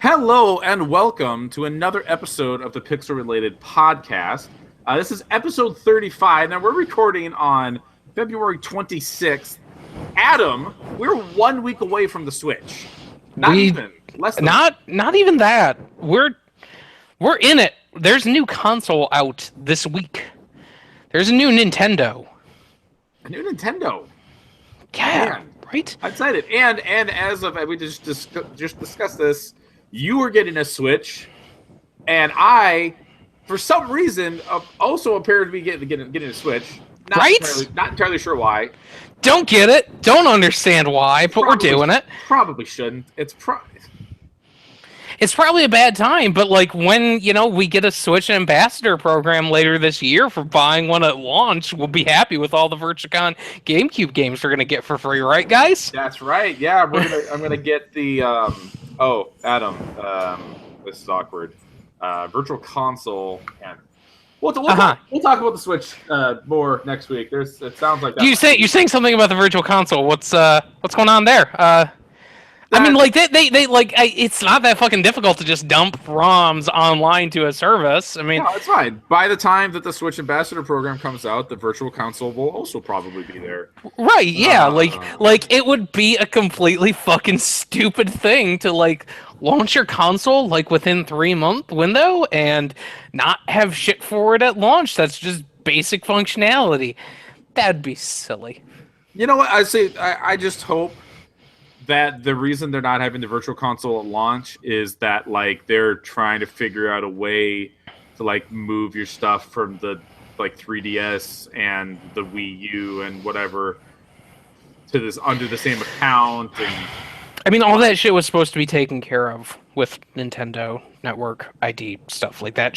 Hello and welcome to another episode of the Pixel Related Podcast. This is episode 35. Now we're recording on February 26th. Adam, we're 1 week away from the Switch. Not even that. We're in it. There's a new console out this week. There's a new Nintendo. A new Nintendo. Yeah, Man, right? I'm excited. And as of we just discussed this, you were getting a Switch, and I, for some reason, also appeared to be getting a Switch. Not entirely sure why. Don't get it. Don't understand why, but we're doing it. Probably shouldn't. It's probably a bad time, but like when, we get a Switch Ambassador program later this year for buying one at launch, we'll be happy with all the Virtucon GameCube games we're going to get for free, right, guys? That's right. Yeah, I'm going to get the Adam, this is awkward. Virtual Console and we'll talk about the Switch more next week. It sounds like that. You're saying something about the Virtual Console. What's going on there? I mean, like it's not that fucking difficult to just dump ROMs online to a service. I mean, no, it's fine. By the time that the Switch Ambassador program comes out, the Virtual Console will also probably be there. Right? Yeah. Like it would be a completely fucking stupid thing to launch your console within 3-month window and not have shit for it at launch. That's just basic functionality. That'd be silly. You know what? I just hope that the reason they're not having the Virtual Console at launch is that they're trying to figure out a way to move your stuff from the 3DS and the Wii U and whatever to this under the same account. And I mean, all that shit was supposed to be taken care of with Nintendo Network ID stuff like that.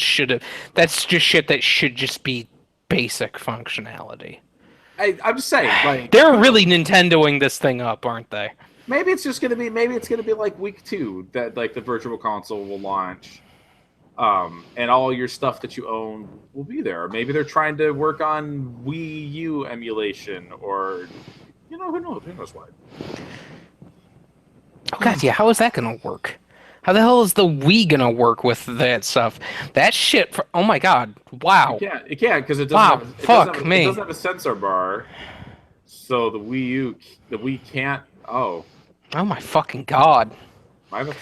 That's just shit that should just be basic functionality. I'm just saying, they're really Nintendoing this thing up, aren't they? Maybe it's going to be week 2 that the Virtual Console will launch, and all your stuff that you own will be there. Or maybe they're trying to work on Wii U emulation, or who knows what. Oh god, yeah. How is that going to work? How the hell is the Wii going to work with that stuff? That shit. Oh my god! Wow. It can't because it doesn't. Wow. It doesn't have a sensor bar, so the Wii can't. Oh my fucking god!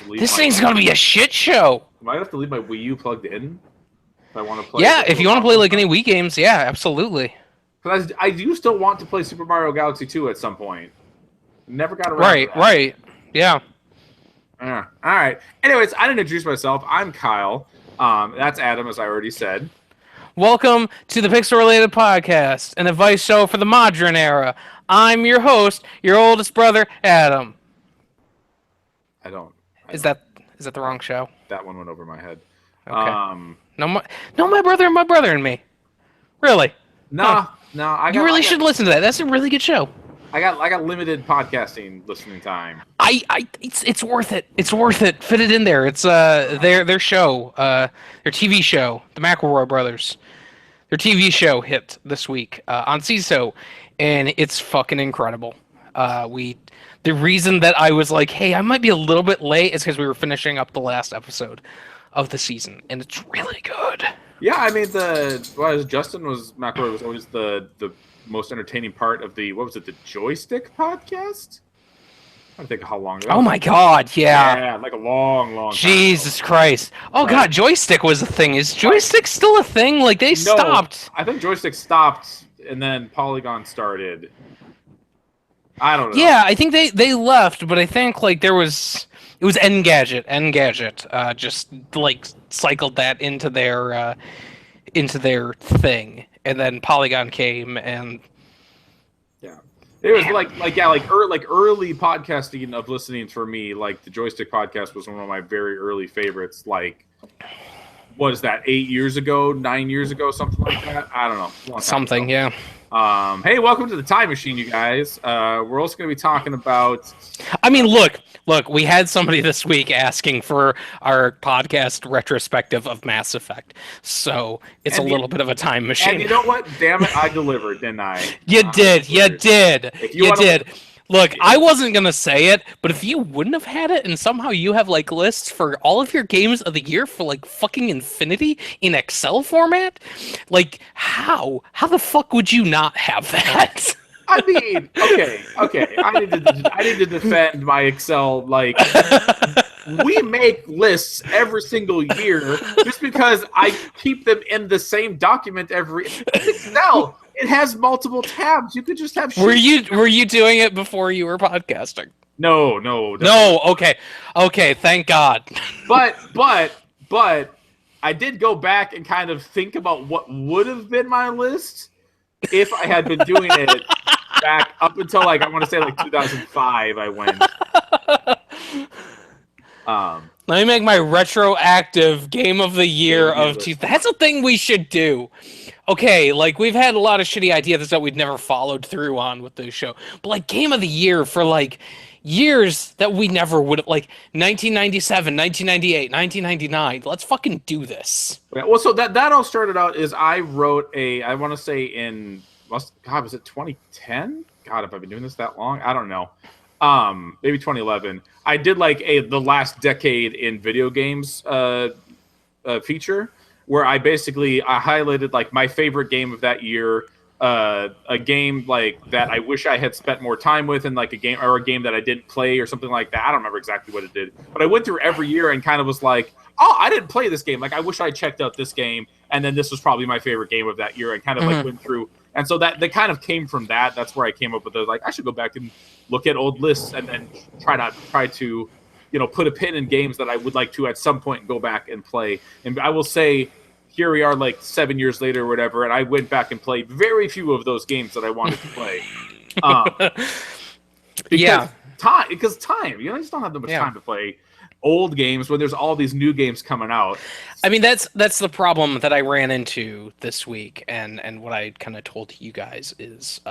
This thing's gonna be a shit show. Might have to leave my Wii U plugged in if I want to play. Yeah, if you want to play any Wii games, yeah, absolutely. Because I do still want to play Super Mario Galaxy 2 at some point. Never got around to that. Right, yeah. All right. Anyways, I didn't introduce myself. I'm Kyle. That's Adam, as I already said. Welcome to the Pixel Related Podcast, an advice show for the modern era. I'm your host, your oldest brother, Adam. Is that the wrong show? That one went over my head. Okay. No, my brother and my brother and me. Really? No. You really should listen to that. That's a really good show. I got limited podcasting listening time. It's worth it. It's worth it. Fit it in there. It's their show, their TV show, the McElroy brothers. Their TV show hit this week on CISO, and it's fucking incredible. The reason that I was like, hey, I might be a little bit late is because we were finishing up the last episode of the season, and it's really good. Yeah, I mean, McElroy was always the most entertaining part of the Joystick podcast? I don't think how long ago. Oh my god, yeah. Yeah, a long time Jesus Christ. Oh god, Joystick was a thing. Is Joystick still a thing? They stopped. I think Joystick stopped, and then Polygon started. I don't know. Yeah, I think they left, but I think it was Engadget. Just cycled that into their thing, and then Polygon came and yeah, it was early podcasting of listening for me. The Joystick podcast was one of my very early favorites. What is that? 8 years ago, 9 years ago, something like that. I don't know. Something, yeah. Hey, welcome to the Time Machine, you guys. We're also going to be talking about... I mean, look, we had somebody this week asking for our podcast retrospective of Mass Effect, so it's a little bit of a time machine. And you know what? Damn it, I delivered, didn't I? You did. Look, I wasn't gonna say it, but if you wouldn't have had it, and somehow you have like lists for all of your games of the year for like fucking infinity in Excel format, like how the fuck would you not have that? I mean, okay. I need to defend my Excel. Like, we make lists every single year just because I keep them in the same document every. Excel. It has multiple tabs. You could just have. Were you doing it before you were podcasting? No, No. Okay. Thank God. But I did go back and kind of think about what would have been my list if I had been doing it back up until like I want to say like 2005. I went. Let me make my retroactive game of the year of two. That's a thing we should do. Okay, like we've had a lot of shitty ideas that we've never followed through on with this show, but like game of the year for like years that we never would have, like 1997, 1998, 1999. Let's fucking do this. Yeah, well, so that all started out is I wrote I want to say was it 2010? God, have I been doing this that long? I don't know. Maybe 2011. I did like the last decade in video games feature where I highlighted like my favorite game of that year, a game like that I wish I had spent more time with, and like a game that I didn't play or something like that. I don't remember exactly what it did, but I went through every year and kind of was like, oh, I didn't play this game. Like I wish I checked out this game, and then this was probably my favorite game of that year. And kind of like went through, and so that kind of came from that. That's where I came up with it. Like I should go back and look at old lists and then try to put a pin in games that I would like to at some point go back and play. And I will say, here we are like 7 years later or whatever, and I went back and played very few of those games that I wanted to play. Because time, you just don't have that much time to play old games when there's all these new games coming out. I mean, that's the problem that I ran into this week, and what I kind of told you guys is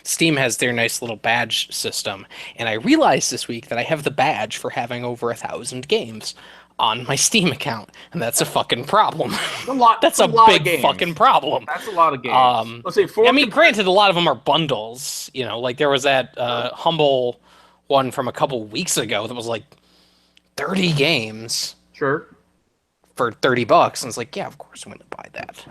Steam has their nice little badge system, and I realized this week that I have the badge for having over 1,000 games on my Steam account, and that's a fucking problem. That's a big fucking problem. That's a lot of games. Let's say I mean, granted, a lot of them are bundles. Like there was that Humble one from a couple weeks ago that was like 30 games. Sure. For $30, and it's like, yeah, of course I'm going to buy that.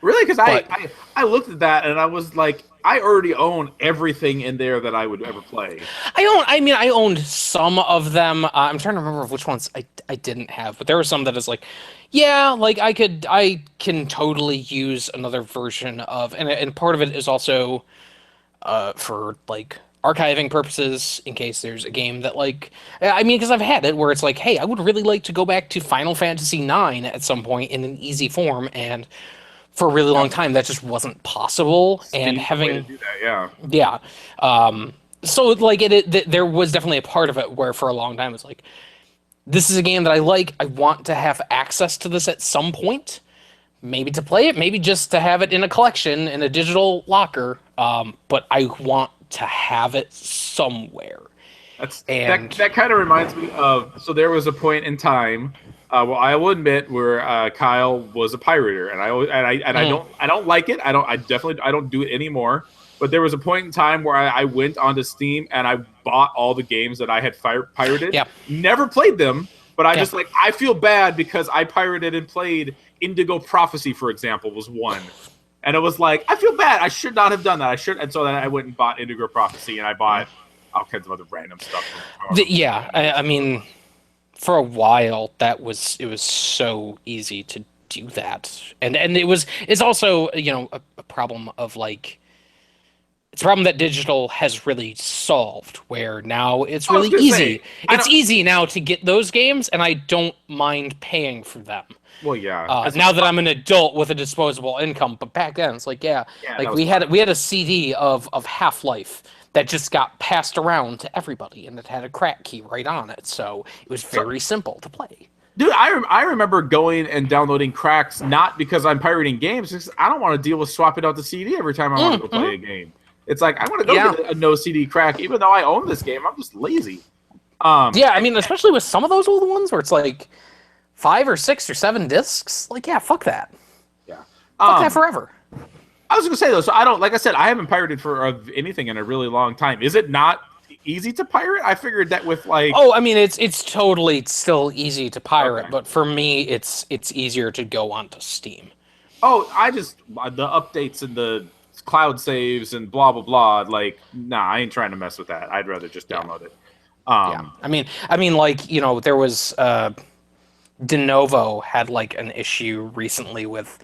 Really? Because I looked at that and I was like, I already own everything in there that I would ever play. I owned some of them. I'm trying to remember which ones I didn't have, but there were some that is like, yeah, like I can totally use another version of, and part of it is also for like archiving purposes in case there's a game that like, I mean, because I've had it where it's like, hey, I would really like to go back to Final Fantasy IX at some point in an easy form, and for a really long time that just wasn't possible. And having to do that, so like there was definitely a part of it where for a long time it's like, this is a game that I like, I want to have access to this at some point, maybe to play it, maybe just to have it in a collection in a digital locker, but I want to have it somewhere. That kind of reminds me of, so there was a point in time, I will admit, where Kyle was a pirater, and I don't like it. I don't do it anymore. But there was a point in time where I went onto Steam and I bought all the games that I had pirated. Yeah. Never played them, but I just I feel bad because I pirated and played Indigo Prophecy, for example, was one. And it was like, I feel bad. I should not have done that. And so then I went and bought Indigo Prophecy, and I bought all kinds of other random stuff. I mean, for a while it was so easy to do that, and it's also a problem of like, it's a problem that digital has really solved, where now it's really easy. It's easy now to get those games, and I don't mind paying for them. Well, yeah. Now that I'm an adult with a disposable income, but back then it's like, like we had a CD of Half-Life that just got passed around to everybody, and it had a crack key right on it, so it was very simple to play. Dude, I remember going and downloading cracks, not because I'm pirating games, because I don't want to deal with swapping out the CD every time I want to go play a game. It's like, I want to go get a no CD crack, even though I own this game. I'm just lazy. I mean, especially with some of those old ones where it's like 5 or 6 or 7 discs. Like, fuck that. Yeah. Fuck that forever. I was going to say, though, so I don't, like I said, I haven't pirated for anything in a really long time. Is it not easy to pirate? I figured that with like. Oh, I mean, it's totally still easy to pirate, Okay. but for me, it's easier to go onto Steam. Oh, I just the updates and the cloud saves and blah blah blah. Like, nah, I ain't trying to mess with that. I'd rather just Yeah, download it. yeah. I mean, like there was De Novo had like an issue recently with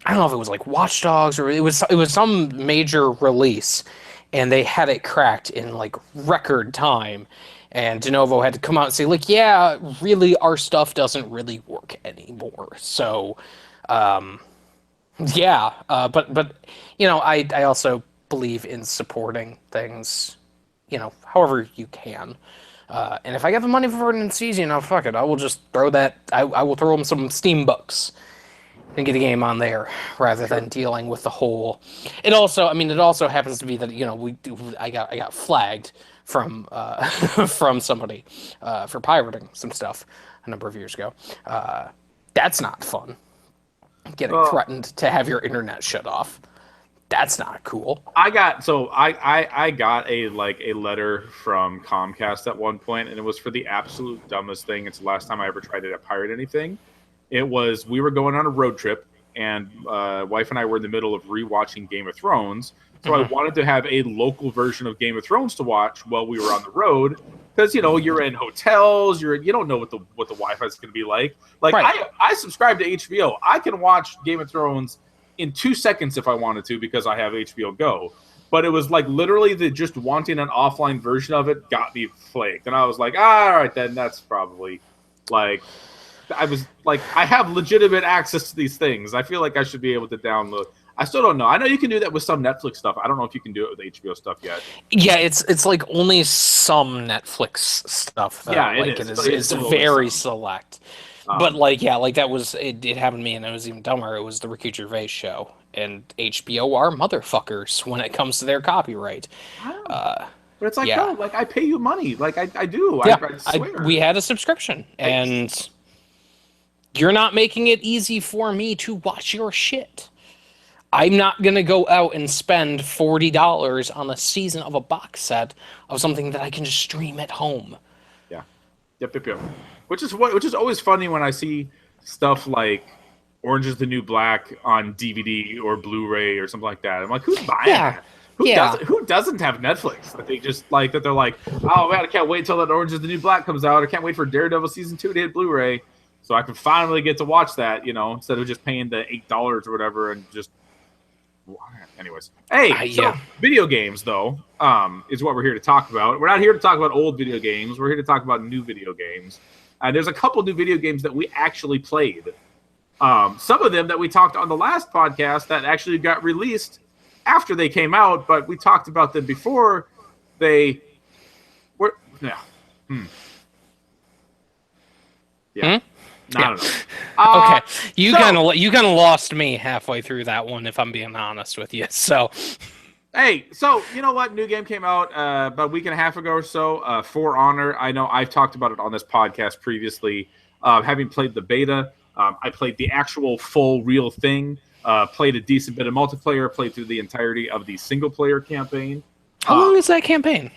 I don't know if it was like Watch Dogs or it was some major release, and they had it cracked in like record time, and De Novo had to come out and say like, yeah, really, our stuff doesn't really work anymore. So, yeah, but I also believe in supporting things, however you can. And if I get the money for it and it's easy, fuck it, I will just throw that. I will throw them some Steam bucks and get a game on there rather than dealing with the whole. It also happens to be that I got flagged from from somebody for pirating some stuff a number of years ago. That's not fun. Getting Well, threatened to have your internet shut off. That's not cool. I got I got a letter from Comcast at one point, and it was for the absolute dumbest thing. It's the last time I ever tried to pirate anything. It was we were going on a road trip, and wife and I were in the middle of rewatching Game of Thrones. So I wanted to have a local version of Game of Thrones to watch while we were on the road, because you're in hotels, you don't know what the Wi-Fi is going to be like. Like Right. I subscribe to HBO. I can watch Game of Thrones in 2 seconds if I wanted to because I have HBO Go. But it was like literally just wanting an offline version of it got me flaked, and I was like, all right, then that's probably like. I was like, I have legitimate access to these things. I feel like I should be able to download. I still don't know. I know you can do that with some Netflix stuff. I don't know if you can do it with HBO stuff yet. Yeah, it's like only some Netflix stuff though. Yeah, Like it is. it's Still very only some. select. But that was it happened to me, and it was even dumber. It was the Ricky Gervais show, and HBO are motherfuckers when it comes to their copyright. I don't know. But it's like, Yeah, no, like I pay you money. Like I do. yeah. I swear. We had a subscription, and you're not making it easy for me to watch your shit. I'm not gonna go out and spend $40 on a season of a box set of something that I can just stream at home. Yeah. Yep. Which is always funny when I see stuff like Orange is the New Black on DVD or Blu-ray or something like that. I'm like, who's buying Yeah. that? Who doesn't have Netflix? That they just like that they're like, oh man, I can't wait till that Orange is the New Black comes out. I can't wait for Daredevil season 2 to hit Blu-ray, so I can finally get to watch that. Instead of just paying the $8 or whatever and just. Anyways, hey, video games though is what we're here to talk about. We're not here to talk about old video games. We're here to talk about new video games. There's a couple new video games that we actually played. Some of them that we talked on the last podcast that actually got released after they came out, but we talked about them before they were. Yeah. Yeah. I don't know. Okay, you kind of lost me halfway through that one, if I'm being honest with you. So, hey, so you know what? New game came out about a week and a half ago or so. For Honor, I know I've talked about it on this podcast previously. Having played the beta, I played the actual full real thing. Played a decent bit of multiplayer. Played through the entirety of the single player campaign. how long is that campaign?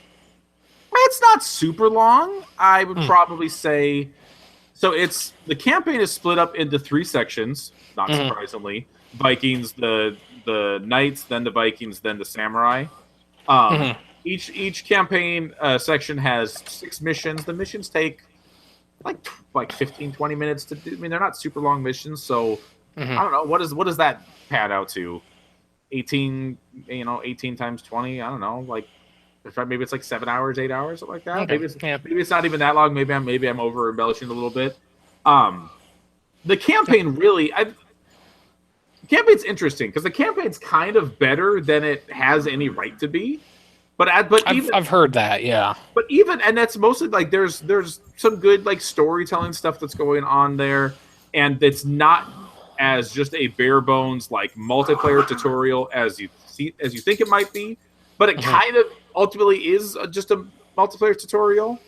It's not super long. I would probably say. So the campaign is split up into 3 sections, not surprisingly. Vikings, the knights, then the Vikings, then the samurai. Each campaign section has 6 missions. The missions take like 15, 20 minutes to do. I mean, they're not super long missions, so I don't know. What does that pad out to? 18 times 20, I don't know, like maybe it's like 7 hours, 8 hours, something like that. Okay. Maybe it's not even that long. Maybe I'm over embellishing a little bit. The campaign the campaign's interesting because the campaign's kind of better than it has any right to be. But I've heard that, yeah. But even and that's mostly like there's some good like storytelling stuff that's going on there, and it's not as just a bare bones like multiplayer tutorial as you think it might be. But it kind of ultimately is just a multiplayer tutorial.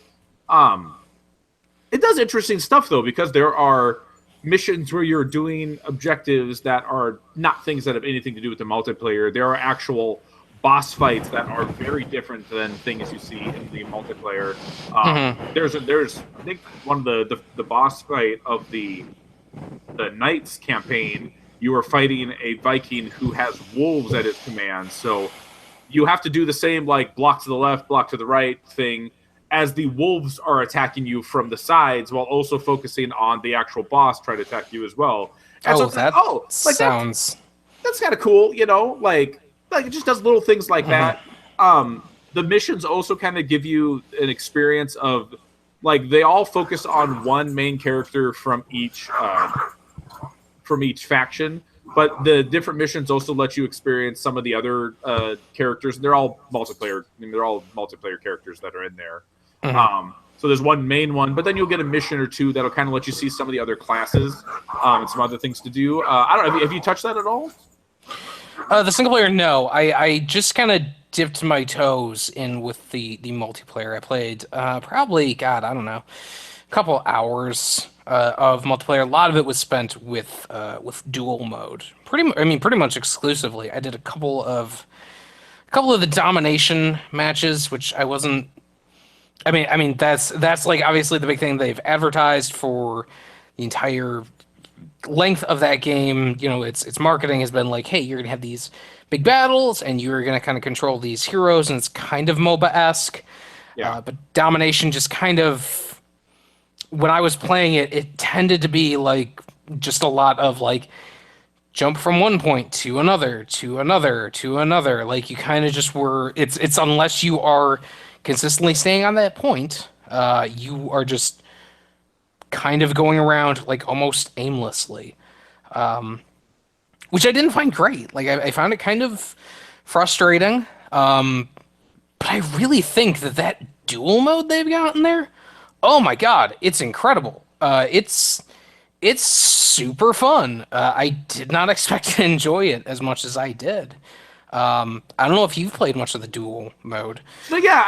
It does interesting stuff, though, because there are missions where you're doing objectives that are not things that have anything to do with the multiplayer. There are actual boss fights that are very different than things you see in the multiplayer. There's I think one of the boss fight of the Knights campaign, you are fighting a Viking who has wolves at his command. So you have to do the same like block to the left, block to the right thing as the wolves are attacking you from the sides while also focusing on the actual boss trying to attack you as well. And so Oh, it's like, that oh, like sounds. that's kind of cool, you know, like it just does little things like that. The missions also kind of give you an experience of like they all focus on one main character from each faction, but the different missions also let you experience some of the other characters. They're all multiplayer. I mean, they're all multiplayer characters that are in there. So there's one main one, but then you'll get a mission or two that'll kind of let you see some of the other classes and some other things to do. I don't know. Have you touched that at all? The single player, no. I just kind of dipped my toes in with the multiplayer. I played probably, God, I don't know, a couple hours of multiplayer. A lot of it was spent with dual mode. Pretty much exclusively. I did a couple of the domination matches, which I wasn't. I mean that's like obviously the big thing they've advertised for the entire length of that game. You know, its marketing has been like, hey, you're gonna have these big battles and you're gonna kind of control these heroes, and it's kind of MOBA-esque. Yeah. But domination just kind of, when I was playing it, it tended to be like just a lot of like jump from one point to another to another to another. Like you kind of just were. It's unless you are consistently staying on that point, you are just kind of going around like almost aimlessly, which I didn't find great. Like I found it kind of frustrating. But I really think that dual mode they've got in there, oh my god, it's incredible. It's super fun. I did not expect to enjoy it as much as I did. I don't know if you've played much of the dual mode. So yeah,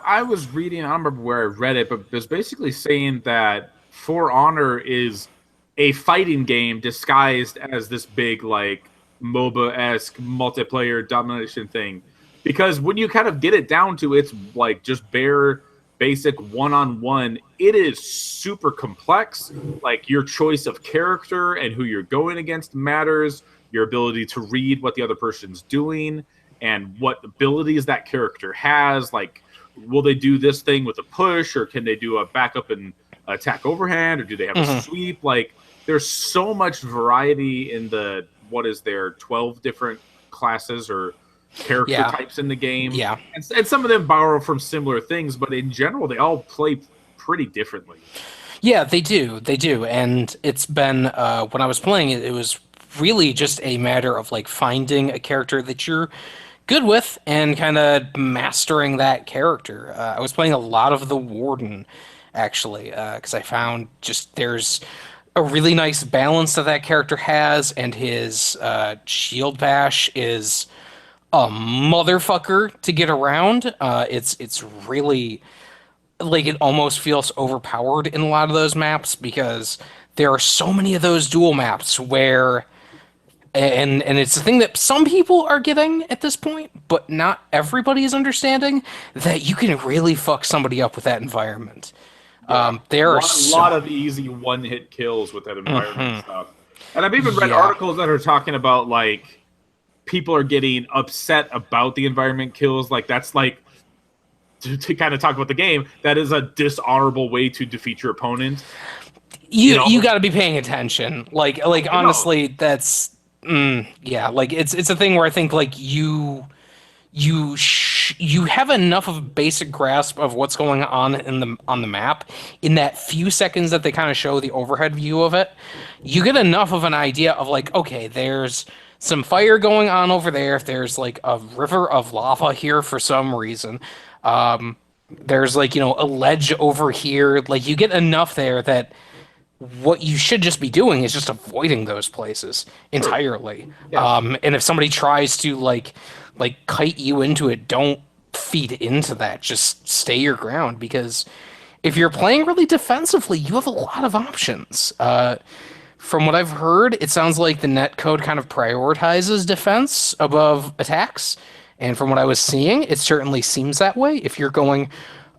I was reading. I don't remember where I read it, but it was basically saying that For Honor is a fighting game disguised as this big like MOBA-esque multiplayer domination thing. Because when you kind of get it down to its like just bare basic one-on-one, it is super complex. Like your choice of character and who you're going against matters. Your ability to read what the other person's doing and what abilities that character has. Like, will they do this thing with a push, or can they do a backup and attack overhand, or do they have a sweep? Like, there's so much variety in the, what is there, 12 different classes or character types in the game. Yeah. And some of them borrow from similar things, but in general, they all play pretty differently. Yeah, they do. They do. And it's been, when I was playing it, it was really just a matter of like finding a character that you're good with and kind of mastering that character. I was playing a lot of the Warden, actually, because I found just there's a really nice balance that character has, and his shield bash is a motherfucker to get around. It's really like it almost feels overpowered in a lot of those maps because there are so many of those dual maps where and it's the thing that some people are getting at this point, but not everybody is understanding, that you can really fuck somebody up with that environment. There are a lot of easy one-hit kills with that environment stuff. And I've even read articles that are talking about like people are getting upset about the environment kills. Like that's like to kind of talk about the game, that is a dishonorable way to defeat your opponent. You got to be paying attention. Like honestly, that's like it's a thing where I think like you have enough of a basic grasp of what's going on on the map in that few seconds that they kind of show the overhead view of it. You get enough of an idea of like, okay, there's some fire going on over there. There's like a river of lava here for some reason. There's like, a ledge over here. Like you get enough there that what you should just be doing is just avoiding those places entirely. Yeah. And if somebody tries to like kite you into it, don't feed into that. Just stay your ground, because if you're playing really defensively, you have a lot of options. From what I've heard, it sounds like the netcode kind of prioritizes defense above attacks, And from what I was seeing, it certainly seems that way. If you're going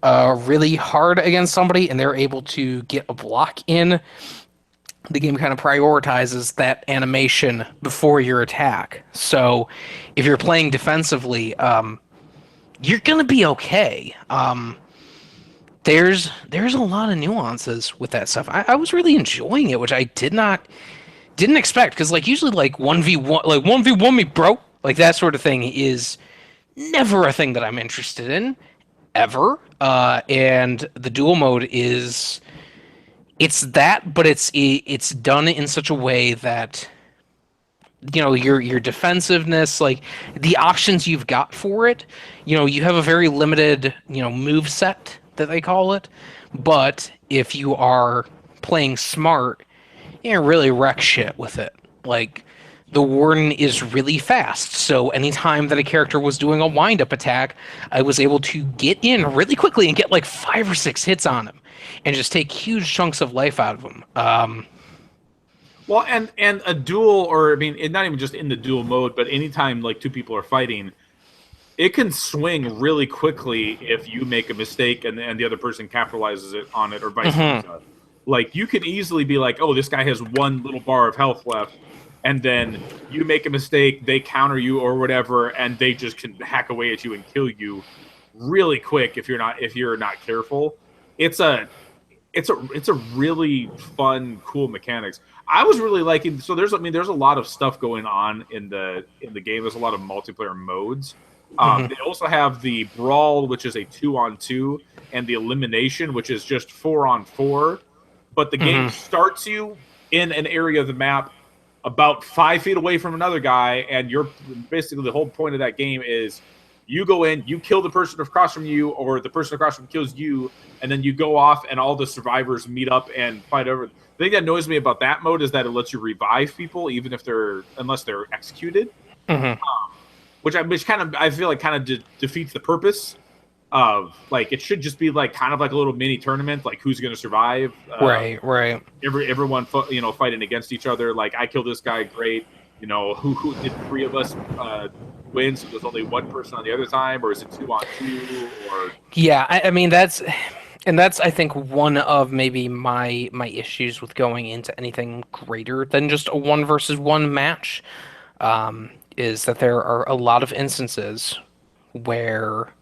really hard against somebody and they're able to get a block in, the game kind of prioritizes that animation before your attack. So if you're playing defensively, you're gonna be okay. There's a lot of nuances with that stuff. I was really enjoying it, which I didn't expect, because like usually like 1v1, like 1v1 me bro, like that sort of thing is never a thing that I'm interested in ever. And the dual mode is, it's that, but it's done in such a way that your defensiveness, like the options you've got for it, you have a very limited move set that they call it, but if you are playing smart, you can really wreck shit with it. Like the warden is really fast, so anytime that a character was doing a wind-up attack, I was able to get in really quickly and get like 5 or 6 hits on him and just take huge chunks of life out of him. Well, and a duel, or I mean, not even just in the duel mode, but anytime like two people are fighting, it can swing really quickly if you make a mistake and the other person capitalizes on it, or vice versa. Like you can easily be like, oh, this guy has one little bar of health left, and then you make a mistake, they counter you or whatever, and they just can hack away at you and kill you really quick if you're not careful. It's a really fun, cool mechanics. I was really liking. So there's a lot of stuff going on in the game. There's a lot of multiplayer modes. They also have the brawl, which is a 2-on-2, and the elimination, which is just 4-on-4. But the game starts you in an area of the map about 5 feet away from another guy, and you're basically, the whole point of that game is you go in, you kill the person across from you, or the person across from you kills you, and then you go off, and all the survivors meet up and fight over. The thing that annoys me about that mode is that it lets you revive people, even if unless they're executed, which I feel like kind of defeats the purpose of, like, it should just be like kind of like a little mini tournament, like who's going to survive. Right. Everyone fighting against each other. Like, I killed this guy, great. Who did 3 of us win? So there's only one person on the other time, or is it 2-on-2? Or Yeah, I mean that's I think one of maybe my issues with going into anything greater than just a 1 versus 1 match, is that there are a lot of instances where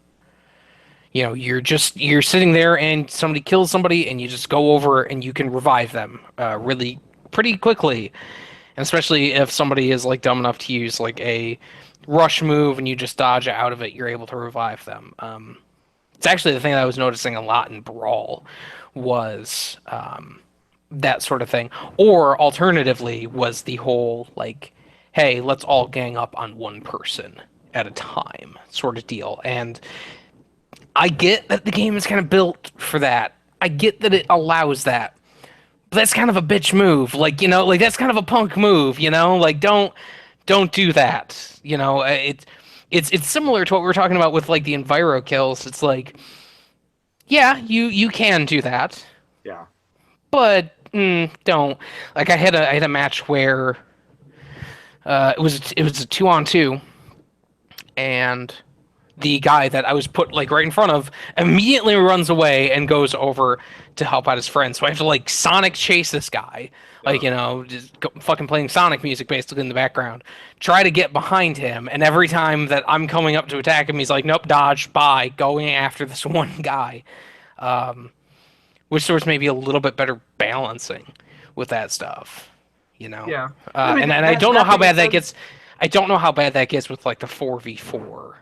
you're sitting there and somebody kills somebody and you just go over and you can revive them really pretty quickly, and especially if somebody is like dumb enough to use like a rush move and you just dodge out of it, you're able to revive them. It's actually the thing that I was noticing a lot in Brawl was that sort of thing. Or alternatively was the whole like, hey, let's all gang up on one person at a time sort of deal. And I get that the game is kind of built for that. I get that it allows that. But that's kind of a bitch move. Like, like that's kind of a punk move, like don't do that. It's similar to what we were talking about with like the enviro kills. It's like, yeah, you can do that. yeah. But don't. Like I had a match where it was a 2-on-2, and the guy that I was put like right in front of immediately runs away and goes over to help out his friend. So I have to like Sonic chase this guy, like just fucking playing Sonic music basically in the background, try to get behind him. And every time that I'm coming up to attack him, he's like, "Nope, dodge, bye," going after this one guy. Which there was maybe a little bit better balancing with that stuff, Yeah. And I don't know how bad that gets. I don't know how bad that gets with like the 4v4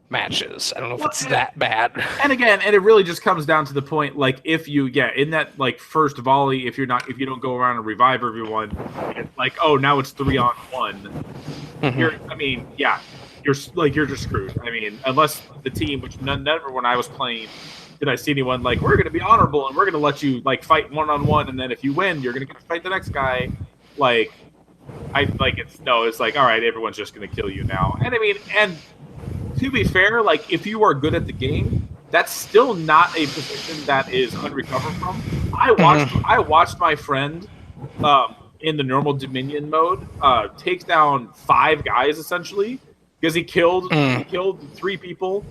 matches. I don't know if it's that bad. And again, it really just comes down to the point, like if you in that like first volley, if you don't go around and revive everyone, it's like, oh, now it's 3-on-1. You're just screwed. I mean, unless the team, which never when I was playing did I see anyone like, we're going to be honorable and we're going to let you like fight 1-on-1, and then if you win, you're going to get to fight the next guy. Like, it's like, all right, everyone's just going to kill you now. And I mean, and to be fair, like if you are good at the game, that's still not a position that is unrecovered from. I watched my friend in the normal Dominion mode take down 5 guys essentially, because he killed 3 people.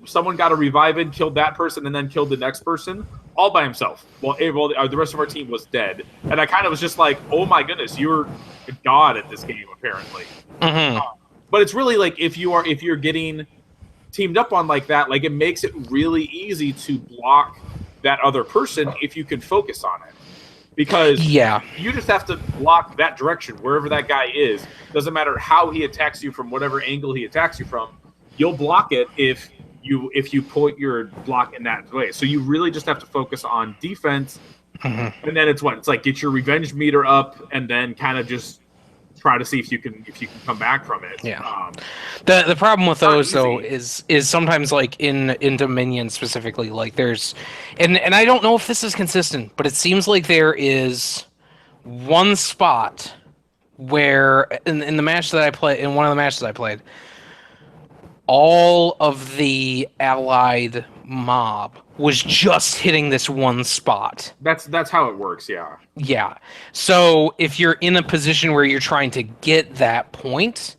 Someone got a revive in, killed that person, and then killed the next person all by himself. Well, the rest of our team was dead, and I kind of was just like, "Oh my goodness, you're a god at this game, apparently." But it's really like if you're getting teamed up on like that, like it makes it really easy to block that other person if you can focus on it. Because you just have to block that direction wherever that guy is. Doesn't matter how he attacks you from whatever angle he attacks you from. You'll block it if you put your block in that way. So you really just have to focus on defense, and then it's like get your revenge meter up, and then kind of just try to see if you can come back from it. Yeah. The problem with those though is sometimes like in Dominion specifically, like there's and I don't know if this is consistent, but it seems like there is one spot where in the match that I play in one of the matches I played, all of the allied mob was just hitting this one spot. That's how it works, yeah. Yeah. So if you're in a position where you're trying to get that point,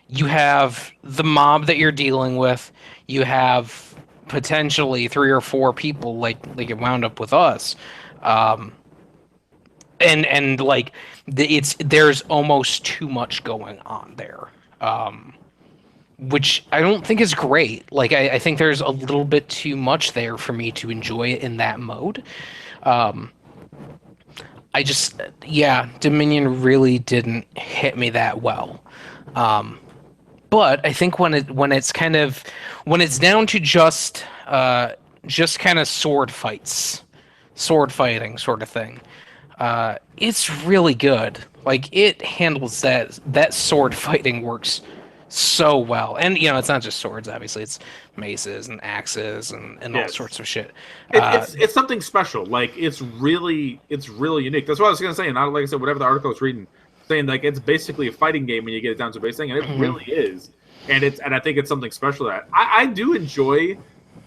you have the mob that you're dealing with, you have potentially 3 or 4 people like it wound up with us. And like there's almost too much going on there. Which I don't think is great. Like, I think there's a little bit too much there for me to enjoy it in that mode. Dominion really didn't hit me that well. But I think when it's down to just kind of sword fighting sort of thing, it's really good. Like, it handles that sword fighting works so well. And it's not just swords, obviously. It's maces and axes and all sorts of shit. It's something special. Like it's really unique. That's what I was gonna say. And like I said, whatever the article I was reading, saying like it's basically a fighting game when you get it down to a base thing, and it really is. And I think it's something special that I do enjoy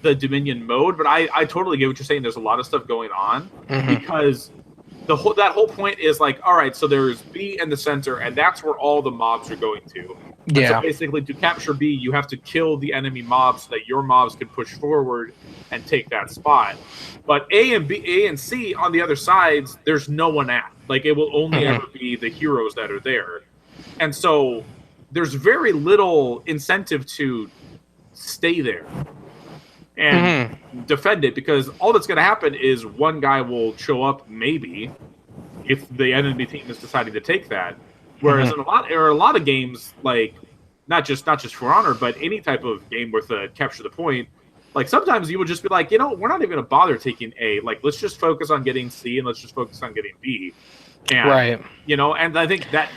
the Dominion mode, but I totally get what you're saying. There's a lot of stuff going on because that whole point is like, all right, so there's B in the center, and that's where all the mobs are going to. Yeah. So basically, to capture B, you have to kill the enemy mobs so that your mobs can push forward and take that spot. But A and C on the other sides, there's no one at. Like, it will only ever be the heroes that are there. And so there's very little incentive to stay there and defend it, because all that's going to happen is one guy will show up, maybe, if the enemy team is deciding to take that. Whereas in a lot of games, like not just For Honor, but any type of game with a capture the point, like sometimes you would just be like, we're not even going to bother taking A. Like, let's just focus on getting C and let's just focus on getting B. And, right. And I think that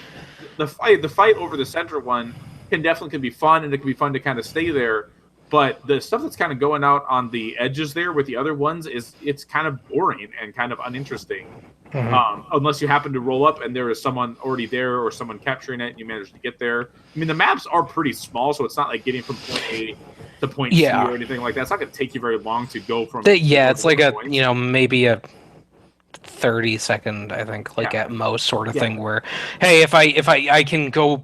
the fight over the center one can be fun, and it can be fun to kind of stay there. But the stuff that's kind of going out on the edges there with the other ones it's kind of boring and kind of uninteresting. Unless you happen to roll up and there is someone already there or someone capturing it and you manage to get there. I mean, the maps are pretty small, so it's not like getting from point A to point C or anything like that. It's not going to take you very long to go from. It's like a maybe a 30-second, I think, at most, sort of thing. Where, hey, if I can go,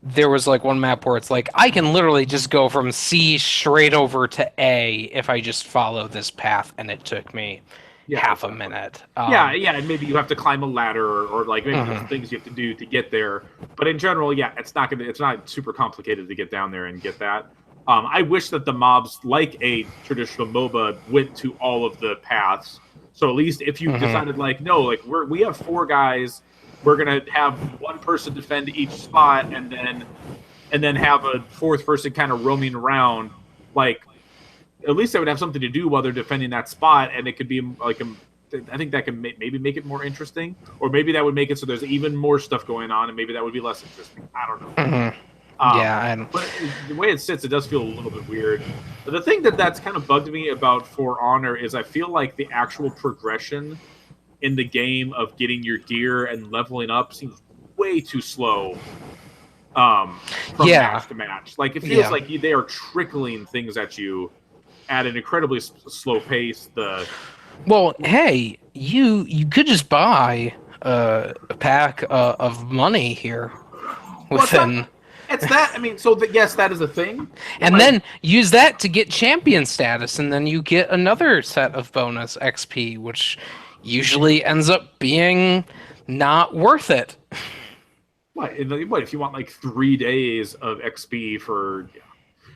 there was like one map where it's like I can literally just go from C straight over to A if I just follow this path, and it took me half a minute. And maybe you have to climb a ladder or like maybe there's things you have to do to get there. But in general, it's not super complicated to get down there and get that. I wish that the mobs, like a traditional MOBA, went to all of the paths. So at least if you decided we have 4 guys, we're gonna have one person defend each spot, and then have a 4th person kind of roaming around. Like, at least they would have something to do while they're defending that spot, and it could be like I think that can maybe make it more interesting, or maybe that would make it so there's even more stuff going on, and maybe that would be less interesting. I don't know. But the way it sits, it does feel a little bit weird. But the thing that's kind of bugged me about For Honor is I feel like the actual progression in the game of getting your gear and leveling up seems way too slow from match to match. Like, it feels like they are trickling things at you at an incredibly slow pace. Hey, you could just buy a pack of money here within. It's that. I mean, so yes, that is a thing. But And like, then use that to get champion status, and then you get another set of bonus XP, which usually ends up being not worth it. what if you want like 3 days of XP for? Yeah.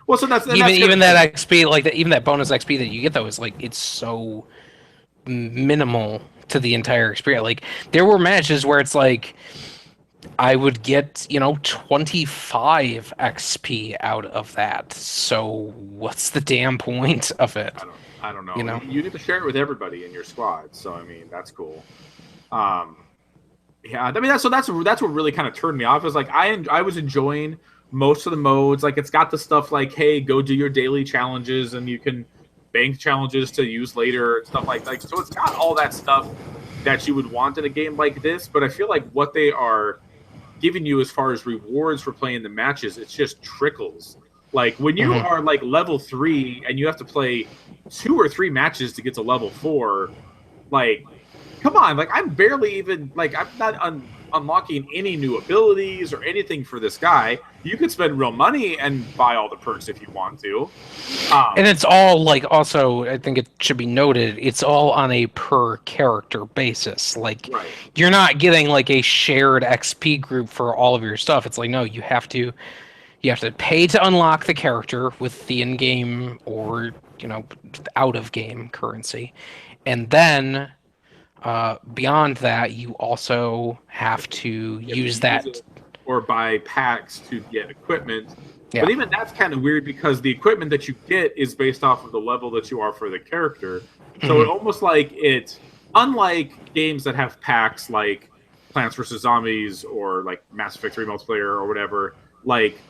Well, so that's and Even that's the other even that thing. XP, like that, even that bonus XP that you get though, is like it's so minimal to the entire experience. Like there were matches where it's like I would get, 25 XP out of that. So what's the damn point of it? I don't You know. know? You get to share it with everybody in your squad, so I mean that's cool. Um, yeah, I mean that's what really kind of turned me off. Is like I was enjoying most of the modes. Like it's got the stuff like, hey, go do your daily challenges, and you can bank challenges to use later and stuff like. So it's got all that stuff that you would want in a game like this. But I feel like what they are giving you as far as rewards for playing the matches, it's just trickles. Like when you Hmm. are like level 3 and you have to play 2 or 3 matches to get to level 4, like come on, like I'm barely even like I'm not unlocking any new abilities or anything for this guy. You could spend real money and buy all the perks if you want to. And Um, it's all like also, I think it should be noted, it's all on a per character basis. Like right. you're not getting like a shared XP group for all of your stuff. It's like no, you have to pay to unlock the character with the in-game or, out of game currency. And then beyond that, you also have to You have to use use that. it or buy packs to get equipment. But Yeah. even that's kind of weird because the equipment that you get is based off of the level that you are for the character. So it Hmm. almost like unlike games that have packs like Plants vs Zombies or like Mass Effect 3 multiplayer or whatever, like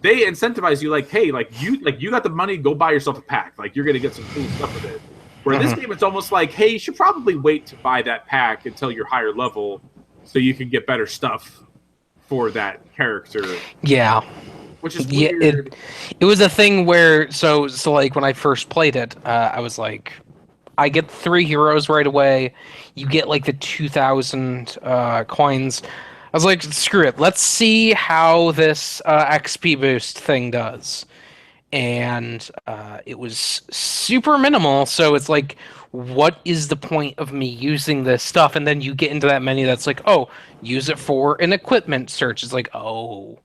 they incentivize you like, hey, like you got the money, go buy yourself a pack. Like you're gonna get some cool stuff with it. Where this Hmm. game, it's almost like, hey, you should probably wait to buy that pack until you're higher level so you can get better stuff for that character, Yeah. which is Yeah, it weird. it was a thing where so like when I first played it, I was like, I get 3 heroes right away. You get like the 2,000 coins. I was like, screw it. Let's see how this XP boost thing does. And it was super minimal. So it's like, what is the point of me using this stuff? And then you get into that menu that's like, oh, use it for an equipment search. It's like, oh,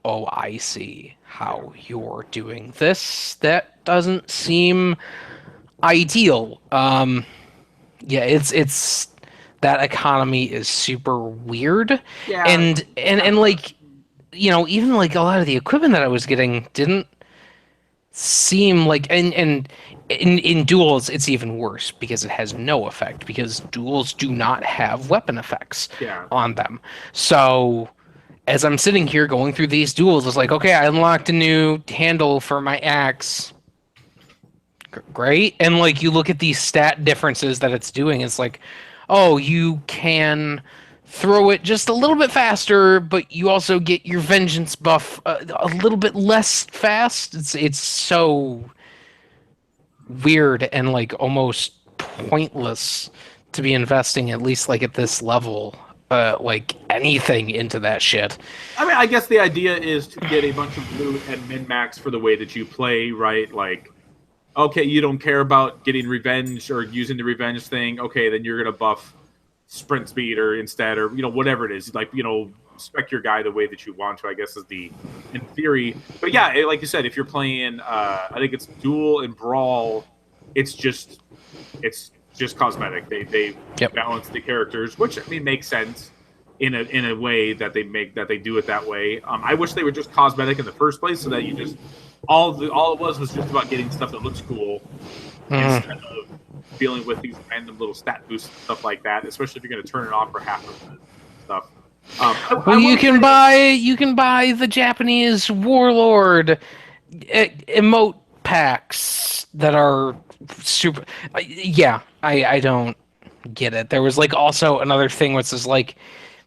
I see Yeah, how you're doing this. That doesn't seem ideal. Yeah, it's that economy is super weird, yeah, and kind of. like even like a lot of the equipment that I was getting didn't seem like and in duels it's even worse because it has no effect because duels do not have weapon effects Yeah, on them. So as I'm sitting here going through these duels, it's like, okay, I unlocked a new handle for my axe. Great. And like you look at these stat differences that it's doing, it's like, oh, you can throw it just a little bit faster, but you also get your vengeance buff a little bit less fast. It's so weird and like almost pointless to be investing at least like at this level like anything into that shit. I mean, I guess the idea is to get a bunch of loot and min max for the way that you play, right? Like, okay, you don't care about getting revenge or using the revenge thing. Okay, then you're gonna buff sprint speed or instead, or whatever it is. Like spec your guy the way that you want to. I guess is the in theory. But yeah, like you said, if you're playing, I think it's duel and brawl. It's just it's just cosmetic. They Yep. balance the characters, which I mean makes sense in a way that they do it that way. I wish they were just cosmetic in the first place, so that you just all it was just about getting stuff that looks cool Mhm. instead of dealing with these random little stat boosts and stuff like that. Especially if you're going to turn it off for half of the stuff. Well, I will say, you can buy the Japanese warlord emote packs that are super. Yeah, I don't get it. There was like also another thing which is like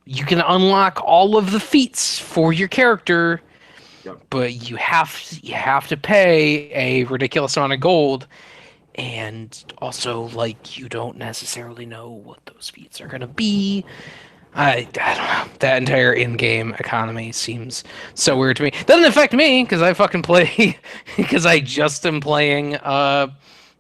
you can unlock all of the feats for your character, yep. but you have to pay a ridiculous amount of gold, and also like you don't necessarily know what those feats are gonna be. I don't know. That entire in-game economy seems so weird to me. Doesn't affect me because I fucking play because I just am playing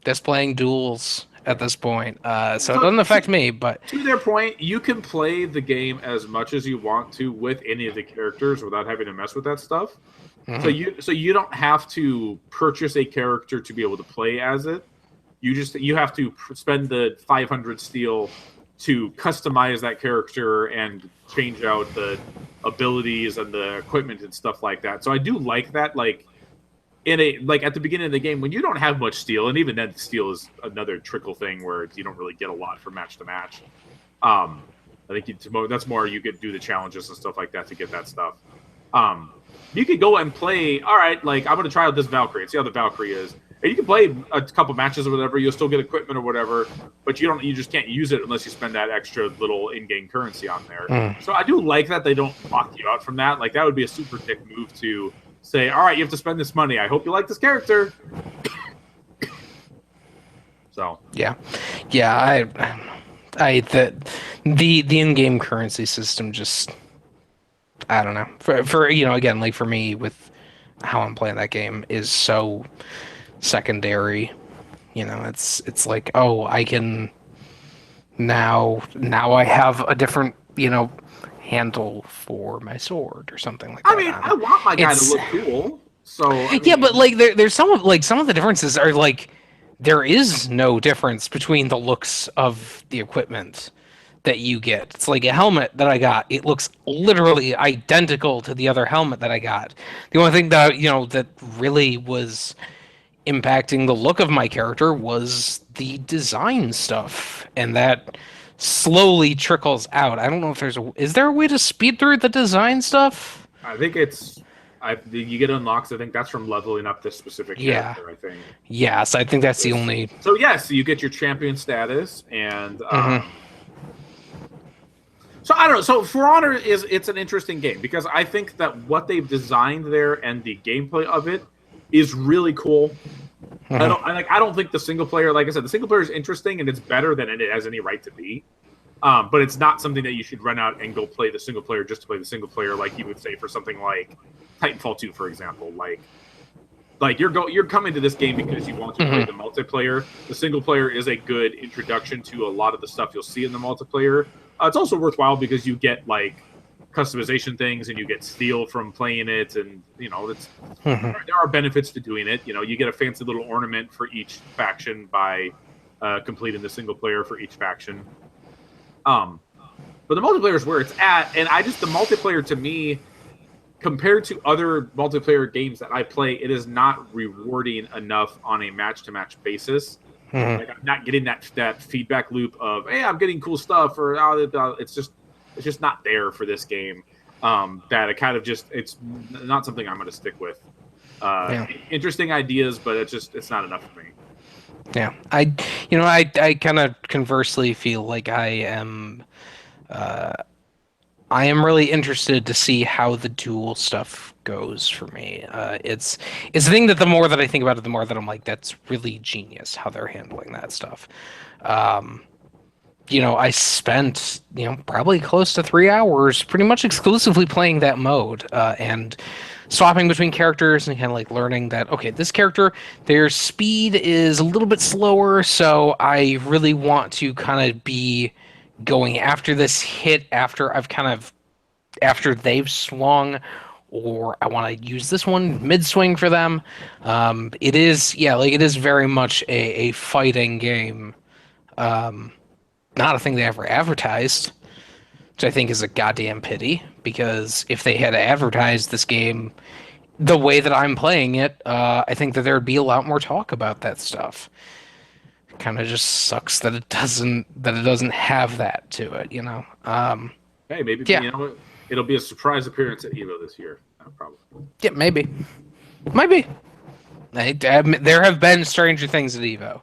just playing duels at this point. So it So doesn't affect me, but to their point, you can play the game as much as you want to with any of the characters without having to mess with that stuff. mhm. So you don't have to purchase a character to be able to play as it. You have to spend the 500 steel to customize that character and change out the abilities and the equipment and stuff like that. So I do like that. Like in a like at the beginning of the game when you don't have much steel, and even then steel is another trickle thing where you don't really get a lot from match to match. I think that's more you could do the challenges and stuff like that to get that stuff. Um, you could go and play. All right, like I'm going to try out this Valkyrie and see how the Valkyrie is. And you can play a couple matches or whatever. You'll still get equipment or whatever, but you just can't use it unless you spend that extra little in-game currency on there. Mm. So I do like that they don't lock you out from that. Like that would be a super dick move to say, all right, you have to spend this money. I hope you like this character. So Yeah, yeah. The in-game currency system just I don't know. For again, like for me with how I'm playing that game is so secondary. It's like, oh, I can now I have a different, handle for my sword or something like I that. mean, I want my guy to It's look cool. So I yeah, but mean, like there's some of the differences are like there is no difference between the looks of the equipment that you get. It's like a helmet that I got. It looks literally identical to the other helmet that I got. The only thing that that really was impacting the look of my character was the design stuff, and that slowly trickles out. I don't know if is there a way to speed through the design stuff? I think you get unlocks. I think that's from leveling up this specific Yeah. character. I think. Yes, I think that's the only. So yes, you get your champion status, and Mhm. so I don't know. So For Honor it's an interesting game because I think that what they've designed there and the gameplay of it is really cool. Mhm. I don't think the single player, like I said, the single player is interesting and it's better than it has any right to be. But it's not something that you should run out and go play the single player just to play the single player, like you would say for something like Titanfall 2, for example. Like you're coming to this game because you want to play the multiplayer. The single player is a good introduction to a lot of the stuff you'll see in the multiplayer. It's also worthwhile because you get like customization things and you get steel from playing it, and Mhm. there are benefits to doing it. You get a fancy little ornament for each faction by completing the single player for each faction. But the multiplayer is where it's at, and the multiplayer to me, compared to other multiplayer games that I play, it is not rewarding enough on a match-to-match basis. Mhm. Like I'm not getting that feedback loop of, hey, I'm getting cool stuff, or it's just not there for this game. That it kind of it's not something I'm going to stick with. Yeah. Interesting ideas, but it's not enough for me. Yeah. I kind of conversely feel like I am really interested to see how the dual stuff goes for me. It's the thing that the more that I think about it, the more that I'm like, that's really genius how they're handling that stuff. Um, I spent probably close to 3 hours pretty much exclusively playing that mode and swapping between characters and kind of like learning that okay, this character their speed is a little bit slower, so I really want to kind of be going after this hit after they've swung, or I want to use this one mid swing for them. It is like it is very much a fighting game. Not a thing they ever advertised, which I think is a goddamn pity. Because if they had advertised this game the way that I'm playing it, I think that there would be a lot more talk about that stuff. Kind of just sucks that it doesn't have that to it. Hey, maybe Yeah, it'll be a surprise appearance at Evo this year. Probably. yeah, maybe, might be. There have been Stranger Things at Evo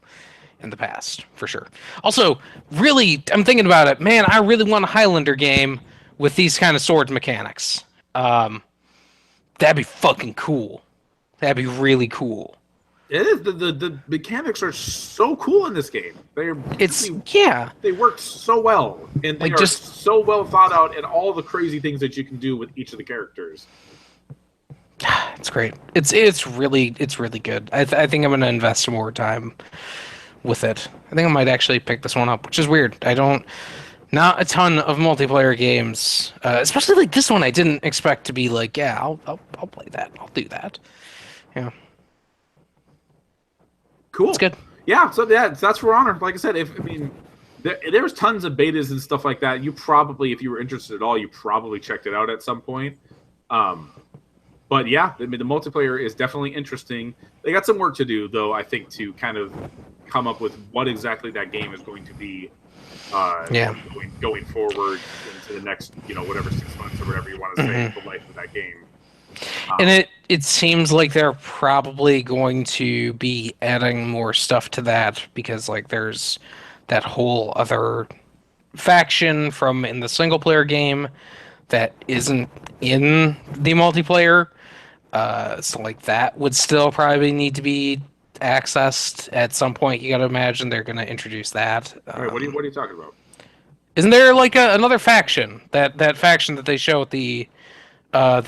in the past, for sure. Also, really, I'm thinking about it. Man, I really want a Highlander game with these kind of sword mechanics. Um, that'd be fucking cool. That'd be really cool. It is the mechanics are so cool in this game. They work so well, and they like are just so well thought out, and all the crazy things that you can do with each of the characters. it's great. It's really good. I think I'm gonna invest some more time with it. I think I might actually pick this one up, which is weird. I don't not a ton of multiplayer games, especially like this one. I didn't expect to be like, yeah, I'll play that. I'll do that. Yeah, it's Cool. good. Yeah. So that's For Honor. Like I said, there's tons of betas and stuff like that. You probably, if you were interested at all, you probably checked it out at some point. But yeah, the multiplayer is definitely interesting. They got some work to do, though, I think, to kind of come up with what exactly that game is going to be going forward into the next, whatever 6 months or whatever you want to say, the life of that game. And it seems like they're probably going to be adding more stuff to that because like there's that whole other faction from in the single player game that isn't in the multiplayer. So like that would still probably need to be accessed at some point. You got to imagine they're going to introduce that. Wait, what are you talking about? Isn't there like another faction that faction that they show at the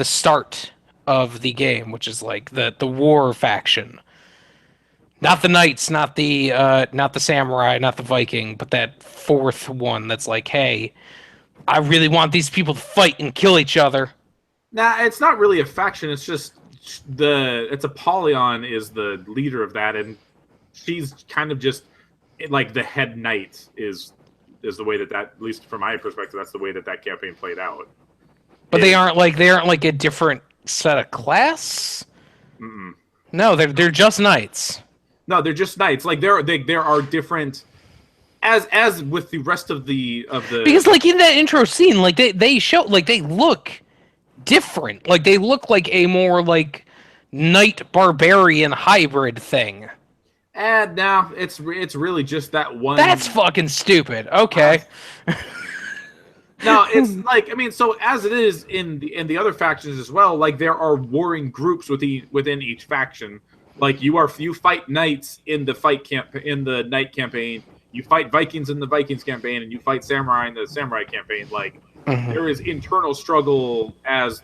start of the game, which is like the war faction? Not the knights, not the samurai, not the Viking, but that fourth one that's like, hey, I really want these people to fight and kill each other. Nah, it's not really a faction. It's just it's Apollyon is the leader of that, and she's kind of just like the head knight is the way that at least from my perspective, that's the way that campaign played out. But they aren't like a different set of class. Mm-mm. No, they're just knights. No, they're just knights. Like there are different. As with the rest of the because like in that intro scene, like they show like they look different. Like they look like a more like knight barbarian hybrid thing. And now it's really just that one. That's fucking stupid. Okay. No, it's like so as it is in the other factions as well. Like there are warring groups within each faction. Like you fight knights in the knight campaign. You fight Vikings in the Vikings campaign, and you fight samurai in the samurai campaign. Like there is internal struggle as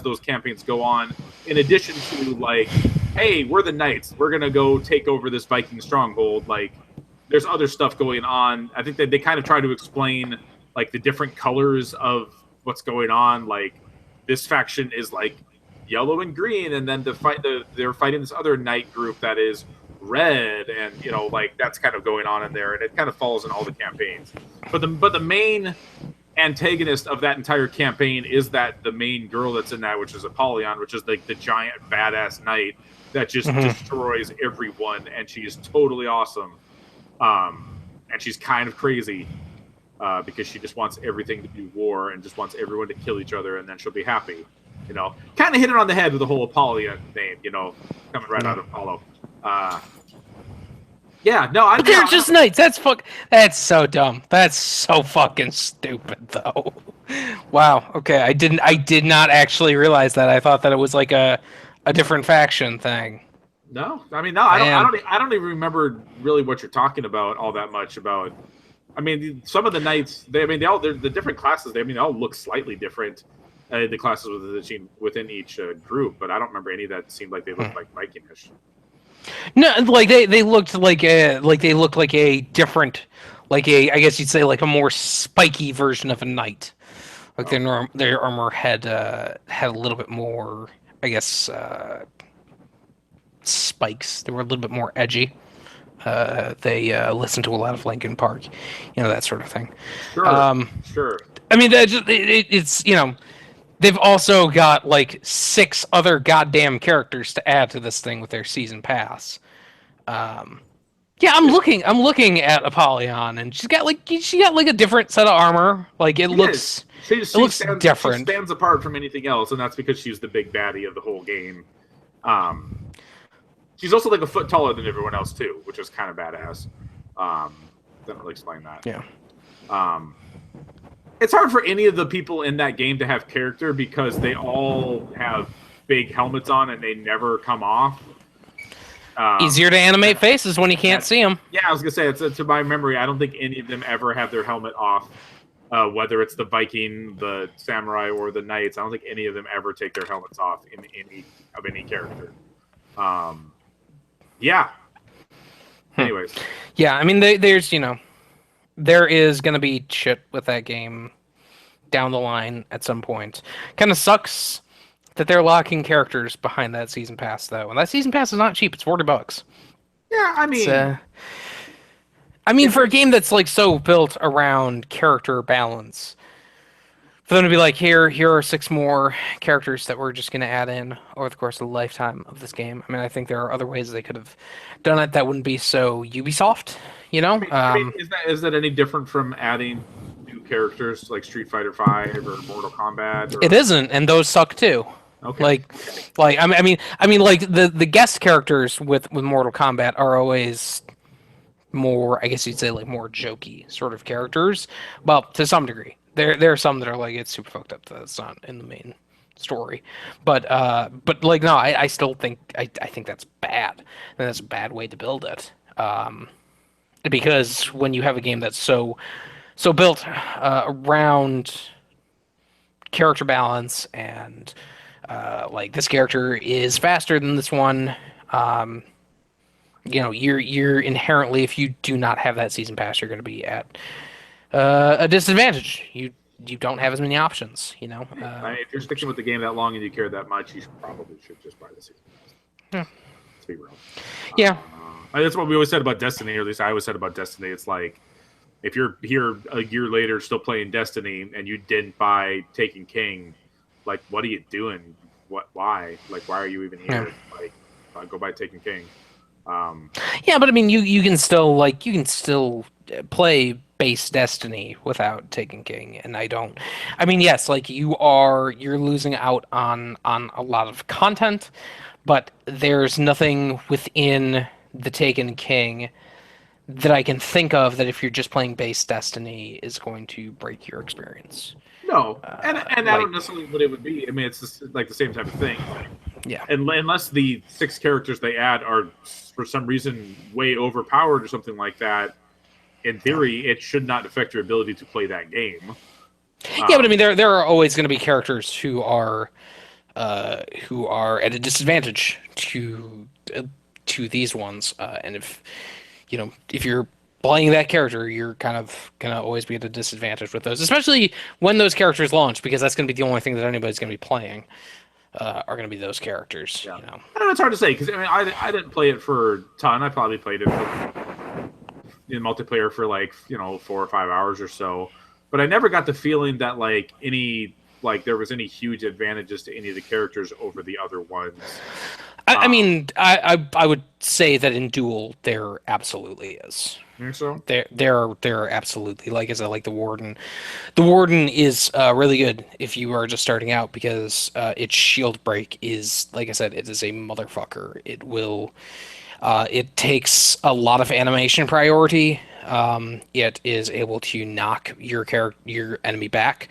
those campaigns go on. In addition to like, hey, we're the knights. We're gonna go take over this Viking stronghold. Like, there's other stuff going on. I think that they kind of try to explain like the different colors of what's going on. Like this faction is like yellow and green, and then they're fighting this other knight group that is red, and like that's kind of going on in there, and it kind of follows in all the campaigns. But the main antagonist of that entire campaign is the main girl that's in that, which is Apollyon, which is like the giant badass knight that just destroys everyone, and she is totally awesome. And she's kind of crazy because she just wants everything to be war and just wants everyone to kill each other, and then she'll be happy. Kind of hit it on the head with the whole Apollyon name, coming right out of Apollo. But they're just knights. That's so dumb. That's so fucking stupid, though. Wow. Okay, I did not actually realize that. I thought that it was like a different faction thing. No, I don't even remember really what you're talking about all that much about. Some of the knights, they're the different classes. They all look slightly different. The classes within each group, but I don't remember any that seemed like they looked like Vikingish. No, like they looked like a different, like I guess you'd say like a more spiky version of a knight. Like their armor had a little bit more, I guess, spikes. They were a little bit more edgy. They listened to a lot of Linkin Park, that sort of thing. Sure, sure. It's they've also got like 6 other goddamn characters to add to this thing with their season pass. I'm looking at Apollyon, and she's got like a different set of armor. Like it looks different. She stands apart from anything else, and that's because she's the big baddie of the whole game. She's also like a foot taller than everyone else too, which is kind of badass. Didn't really explain that. Yeah. It's hard for any of the people in that game to have character because they all have big helmets on and they never come off. Um, Easier to animate faces when you can't that see them. yeah, I was gonna say it's to my memory. I don't think any of them ever have their helmet off. Whether it's the Viking, the samurai, or the knights, I don't think any of them ever take their helmets off in any character. Um, yeah. Anyways, Yeah, I mean, there's there is gonna be shit with that game down the line at some point. Kind of sucks that they're locking characters behind that season pass though, and that season pass is not cheap. It's $40. yeah. It's mean, I mean, if for a you're game that's like so built around character balance, for them to be like, here are 6 more characters that we're just going to add in over the course of the lifetime of this game. I mean, I think there are other ways they could have done it that wouldn't be so Ubisoft, you know? is that any different from adding new characters like Street Fighter Five or Mortal Kombat? It Or isn't, and those suck too. okay, Like I mean, like the guest characters with Mortal Kombat are always more, I guess you'd say, like more jokey sort of characters. Well, to some degree, there are some that are like it's super fucked up that it's not in the main story, but like no, I still think I think that's bad, and that's a bad way to build it. Because when you have a game that's so built around character balance and like this character is faster than this one. You're inherently, if you do not have that season pass, you're going to be at a disadvantage. You don't have as many options. if you're sticking with the game that long and you care that much, you probably should just buy the season pass. Yeah. Let's be real. Yeah. That's what we always said about Destiny, or at least I always said about Destiny. It's like if you're here a year later still playing Destiny and you didn't buy Taken King, like what are you doing? Why? Like why are you even here? Yeah. Like go buy Taken King. Yeah, but I mean, you can still play base Destiny without Taken King, and I don't. I mean, yes, like you're losing out on a lot of content, but there's nothing within the Taken King that I can think of that if you're just playing base Destiny is going to break your experience. No, and I Like, don't necessarily what it would be. I mean, it's just like the same type of thing. yeah. Unless the 6 characters they add are for some reason way overpowered or something like that, in theory, it should not affect your ability to play that game. Yeah, but I mean, there are always going to be characters who are at a disadvantage to these ones, and if you're playing that character, you're kind of gonna always be at a disadvantage with those, especially when those characters launch, because that's going to be the only thing that anybody's going to be playing. Are going to be those characters. Yeah. I don't know, it's hard to say because I mean I didn't play it for a ton. I probably played it in multiplayer for like 4 or 5 hours or so, but I never got the feeling that there was any huge advantages to any of the characters over the other ones. I mean, I would say that in Duel there absolutely is. You think so? There absolutely, like I said, like the Warden. The Warden is really good if you are just starting out because its shield break is, like I said, it is a motherfucker. It takes a lot of animation priority. It is able to knock your enemy back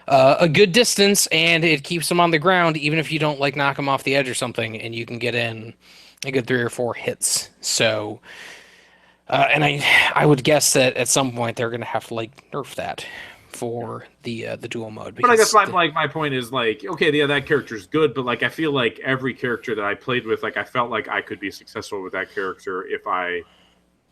a good distance, and it keeps them on the ground even if you don't like knock them off the edge or something, and you can get in a good 3 or 4 hits. So. And I would guess that at some point they're gonna have to like nerf that for the dual mode. But I guess my point is like, okay, yeah, that character's good, but like I feel like every character that I played with, like I felt like I could be successful with that character if I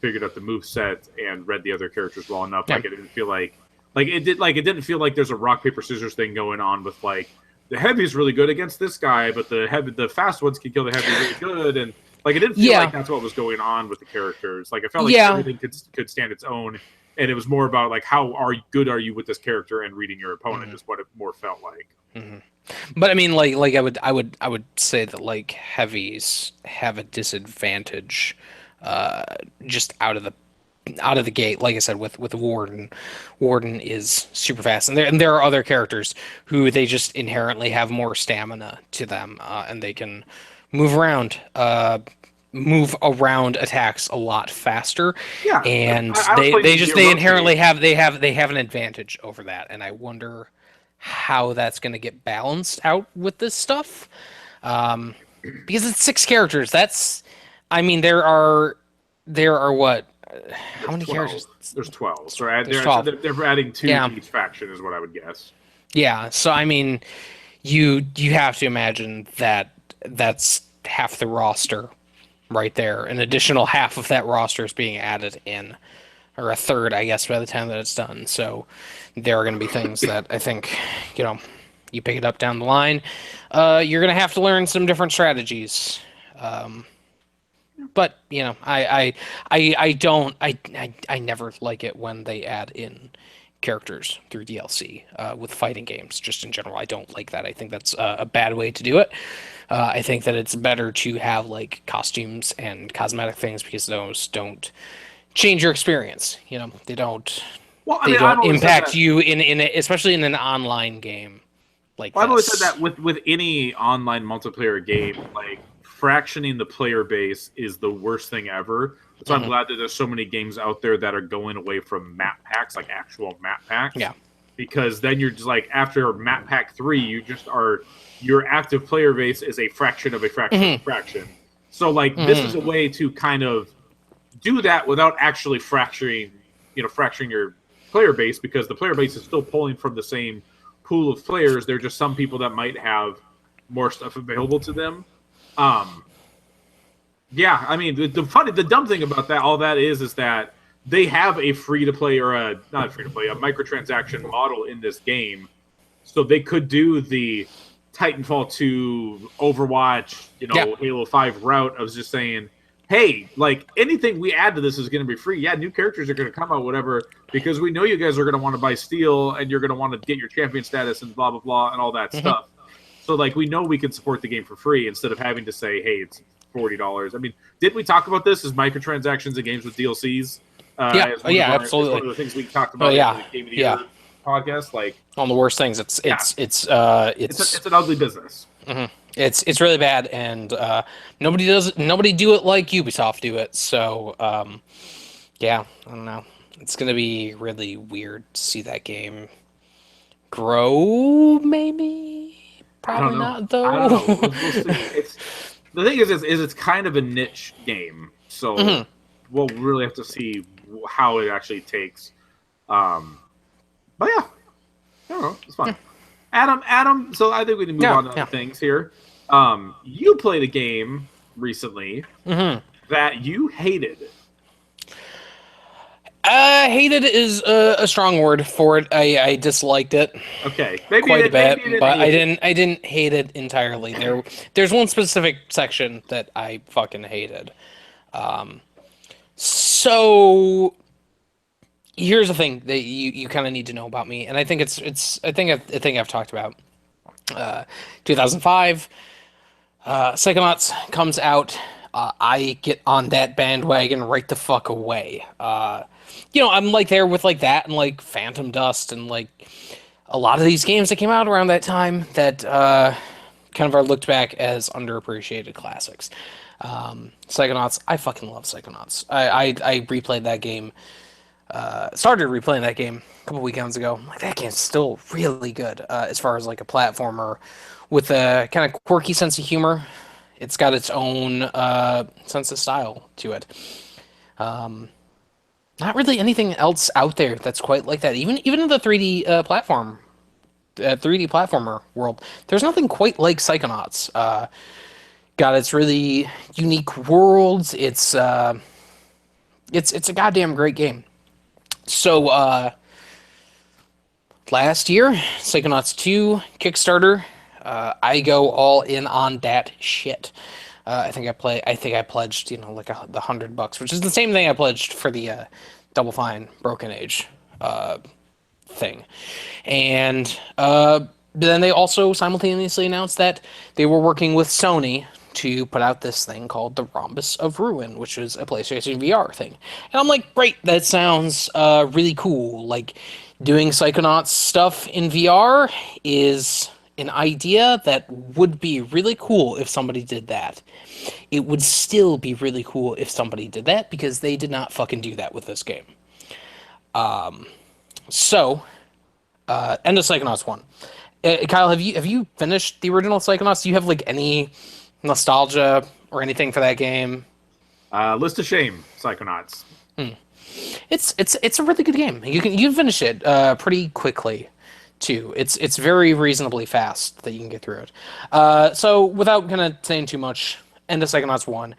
figured out the move set and read the other characters well enough. Yeah. Like it didn't feel like it didn't feel like there's a rock paper scissors thing going on with like the heavy's really good against this guy, but the fast ones can kill the heavy really good, and like it didn't feel like that's what was going on with the characters. Like I felt like everything could stand its own, and it was more about like how good are you with this character and reading your opponent is what it more felt like. Mm-hmm. But I mean, like I would say that like heavies have a disadvantage, just out of the gate. Like I said, with Warden is super fast, and there are other characters who they just inherently have more stamina to them, and they can move around attacks a lot faster. Yeah, and they inherently have an advantage over that, and I wonder how that's going to get balanced out with this stuff, because it's 6 characters. I mean, there are what? How There's many 12. characters? There's 12. So There's 12. they're adding two Yeah, to each faction, is what I would guess. yeah. So I mean, you have to imagine that that's half the roster right there. An additional half of that roster is being added in, or a third, I guess, by the time that it's done. So there are going to be things that I think, you know, you pick it up down the line. You're going to have to learn some different strategies. Um, but you know, I don't, I never like it when they add in characters through DLC with fighting games. Just in general, I don't like that. I think that's a bad way to do it. I think that it's better to have like costumes and cosmetic things because those don't change your experience. You know, Well, I they mean, I've don't always said impact that. you especially in an online game like Well, I've always said this. that with any online multiplayer game, like fractioning the player base is the worst thing ever. So I'm Hmm. glad that there's so many games out there that are going away from map packs, like actual map packs, Yeah. because then you're just like after map pack 3, you just are your active player base is a fraction of a fraction of Hmm. a fraction. So like this is Hmm. a way to kind of do that without actually fracturing your player base, because the player base is still pulling from the same pool of players. They're just some people that might have more stuff available to them. Um, yeah, I mean the dumb thing about that, all that is that they have a free to play or a not free to play a microtransaction model in this game, so they could do the Titanfall 2, Overwatch, Yeah. Halo 5 route of just saying, hey, like anything we add to this is going to be free. Yeah, new characters are going to come out, whatever, because we know you guys are going to want to buy steel and you're going to want to get your champion status and blah, blah, blah, and all that Hmm. stuff. So, like, we know we can support the game for free instead of having to say, hey, it's $40. I mean, didn't we talk about this as microtransactions in games with DLCs? Yeah. As Oh, yeah. as one Absolutely. of the things we talked Oh, about in yeah. the Game of the Yeah. Year podcast. Like, On the worst things, yeah, it's it's an ugly business. mhm. It's really bad, and nobody do it like Ubisoft do it. So yeah, I don't know. It's gonna be really weird to see that game grow. Maybe, I don't probably know. not I don't though. know. We'll see. It's the thing is it's kind of a niche game, so Mhm. we'll really have to see how it actually takes. Um, but yeah, I don't know. It's fun. Adam. So I think we can move Yeah, on to other yeah. things here. You played a game recently Hmm. that you hated. Hated is a strong word for it. I disliked it Okay, maybe quite a maybe bit, you didn't but hate it. I didn't hate it entirely. There's one specific section that I fucking hated. So here's the thing that you kind of need to know about me, and I think I think I've talked about. 2005, Psychonauts comes out. I get on that bandwagon right the fuck away. I'm like there with like that and like Phantom Dust and like a lot of these games that came out around that time that kind of are looked back as underappreciated classics. Psychonauts, I fucking love Psychonauts. I replayed that game, started replaying that game a couple weekends ago. Like that game's still really good as far as like a platformer with a kind of quirky sense of humor. It's got its own sense of style to it. Not really anything else out there that's quite like that. Even in the 3D 3D platformer world, there's nothing quite like Psychonauts. Got its really unique worlds. It's a goddamn great game. So last year, Psychonauts 2 Kickstarter. I go all in on that shit. I think I pledged, like the $100, which is the same thing I pledged for the Double Fine Broken Age thing. And then they also simultaneously announced that they were working with Sony to put out this thing called the Rhombus of Ruin, which is a PlayStation VR thing. And I'm like, great, that sounds really cool. Like, doing Psychonauts stuff in VR is an idea that would be really cool if somebody did that. It would still be really cool if somebody did that because they did not fucking do that with this game. So, end of Psychonauts 1. Kyle, have you finished the original Psychonauts? Do you have like any nostalgia or anything for that game? List of Shame, Psychonauts. It's a really good game. You can finish it pretty quickly too. It's very reasonably fast that you can get through it. So without kind of saying too much, end of Psychonauts 1.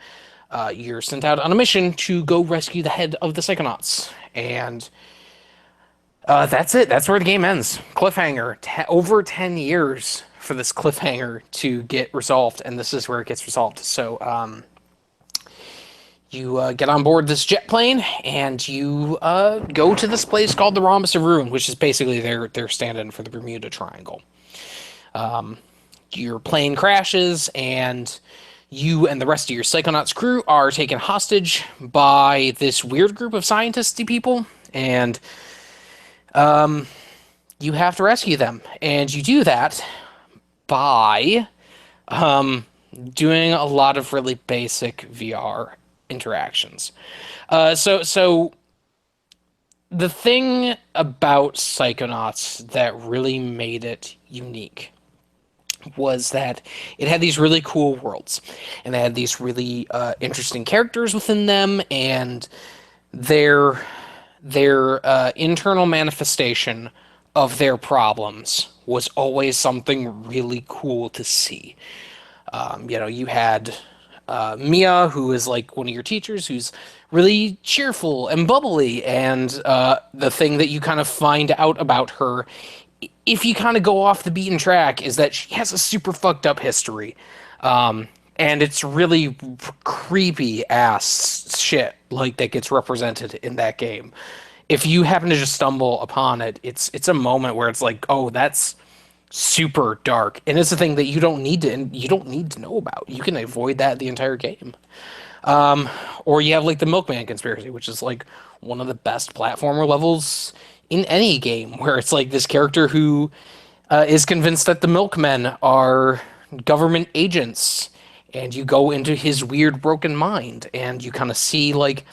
You're sent out on a mission to go rescue the head of the Psychonauts, and that's it. That's where the game ends. Cliffhanger. Over 10 years for this cliffhanger to get resolved, and this is where it gets resolved. So, you get on board this jet plane, and you go to this place called the Rhombus of Ruin, which is basically their stand-in for the Bermuda Triangle. Your plane crashes, and you and the rest of your Psychonauts crew are taken hostage by this weird group of scientisty people, and you have to rescue them. And you do that by doing a lot of really basic VR interactions. So the thing about Psychonauts that really made it unique was that it had these really cool worlds, and they had these really interesting characters within them, and their internal manifestation of their problems was always something really cool to see. You had Mia, who is like one of your teachers, who's really cheerful and bubbly, and the thing that you kind of find out about her, if you kind of go off the beaten track, is that she has a super fucked up history. And it's really creepy ass shit like that gets represented in that game. If you happen to just stumble upon it, it's a moment where it's like, oh, that's super dark, and it's a thing that you don't need to know about. You can avoid that the entire game. Or you have like the Milkman conspiracy, which is like one of the best platformer levels in any game, where it's like this character who is convinced that the Milkmen are government agents, and you go into his weird broken mind, and you kind of see like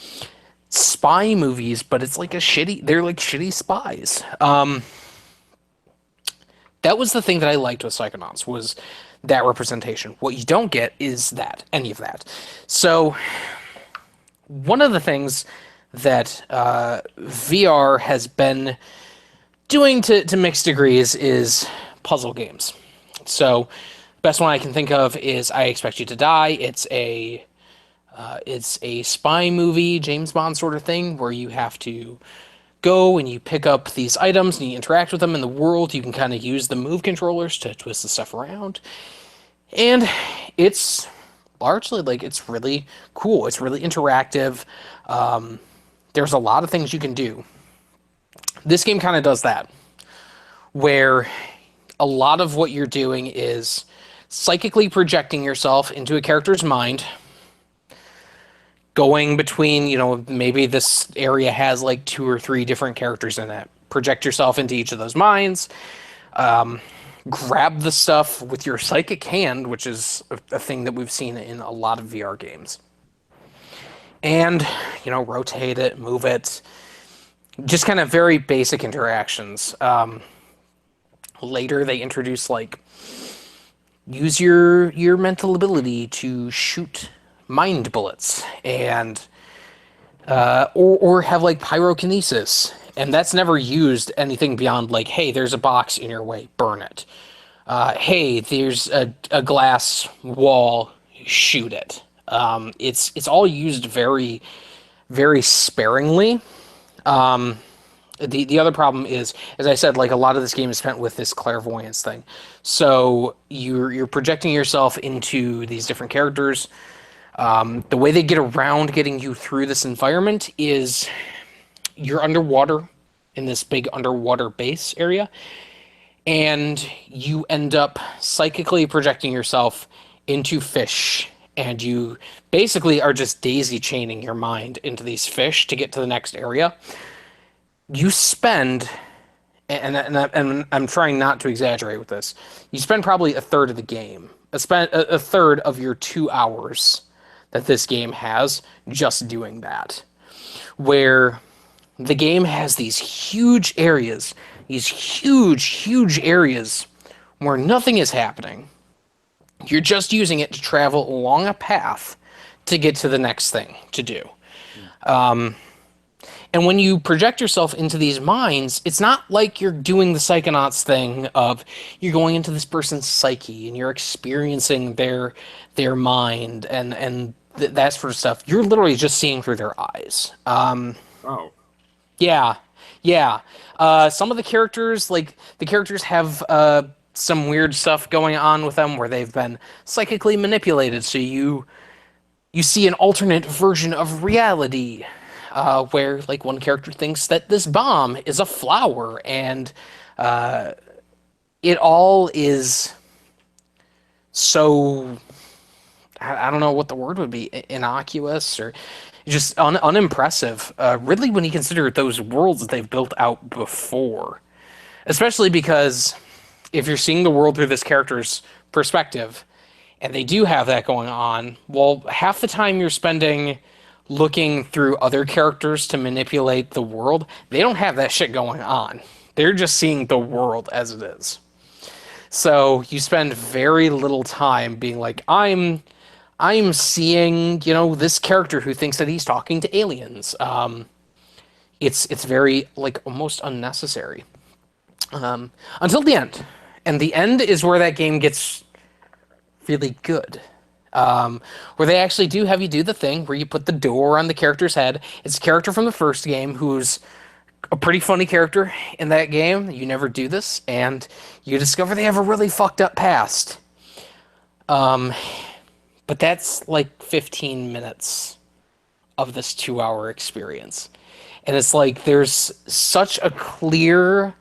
spy movies, but it's like they're like shitty spies. That was the thing that I liked with Psychonauts, was that representation. What you don't get is any of that. So one of the things that VR has been doing to mixed degrees is puzzle games. So best one I can think of is I Expect You to Die. It's a spy movie, James Bond sort of thing, where you have to go and you pick up these items and you interact with them in the world. You can kind of use the move controllers to twist the stuff around. And it's largely like, it's really cool. It's really interactive. There's a lot of things you can do. This game kind of does that, where a lot of what you're doing is psychically projecting yourself into a character's mind, going between, maybe this area has like 2 or 3 different characters in it. Project yourself into each of those minds. Grab the stuff with your psychic hand, which is a thing that we've seen in a lot of VR games. And, rotate it, move it. Just kind of very basic interactions. Later, they introduce, like, use your mental ability to shoot mind bullets, and or have like pyrokinesis, and that's never used anything beyond like, hey, there's a box in your way, burn it. Hey, there's a glass wall, shoot it. It's all used very, very sparingly. The other problem is, as I said, like a lot of this game is spent with this clairvoyance thing. So you're projecting yourself into these different characters. The way they get around getting you through this environment is you're underwater in this big underwater base area, and you end up psychically projecting yourself into fish, and you basically are just daisy chaining your mind into these fish to get to the next area. You spend, and I'm trying not to exaggerate with this, you spend probably a third of the game, a third of your 2 hours that this game has just doing that, where the game has these huge areas, huge areas where nothing is happening. You're just using it to travel along a path to get to the next thing to do. And when you project yourself into these minds, it's not like you're doing the Psychonauts thing of you're going into this person's psyche and you're experiencing their mind and that sort of stuff. You're literally just seeing through their eyes. Oh, Yeah, yeah. Some of the characters, like the characters, have some weird stuff going on with them where they've been psychically manipulated. So you see an alternate version of reality, where like one character thinks that this bomb is a flower, and it all is so I don't know what the word would be, innocuous or just unimpressive. Really, when you consider those worlds that they've built out before, especially because if you're seeing the world through this character's perspective, and they do have that going on, well, half the time you're spending looking through other characters to manipulate the world, they don't have that shit going on. They're just seeing the world as it is. So you spend very little time being like, I'm seeing, this character who thinks that he's talking to aliens. It's very like almost unnecessary. Until the end. And the end is where that game gets really good. Where they actually do have you do the thing where you put the door on the character's head. It's a character from the first game who's a pretty funny character in that game. You never do this, and you discover they have a really fucked up past. But that's like 15 minutes of this 2-hour experience. And it's like there's such a clear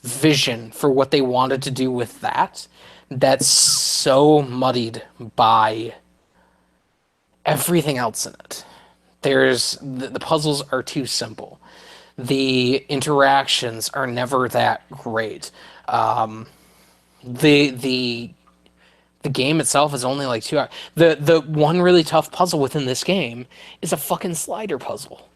vision for what they wanted to do with that that's so muddied by everything else in it. The puzzles are too simple. The interactions are never that great. The game itself is only like 2 hours. The one really tough puzzle within this game is a fucking slider puzzle.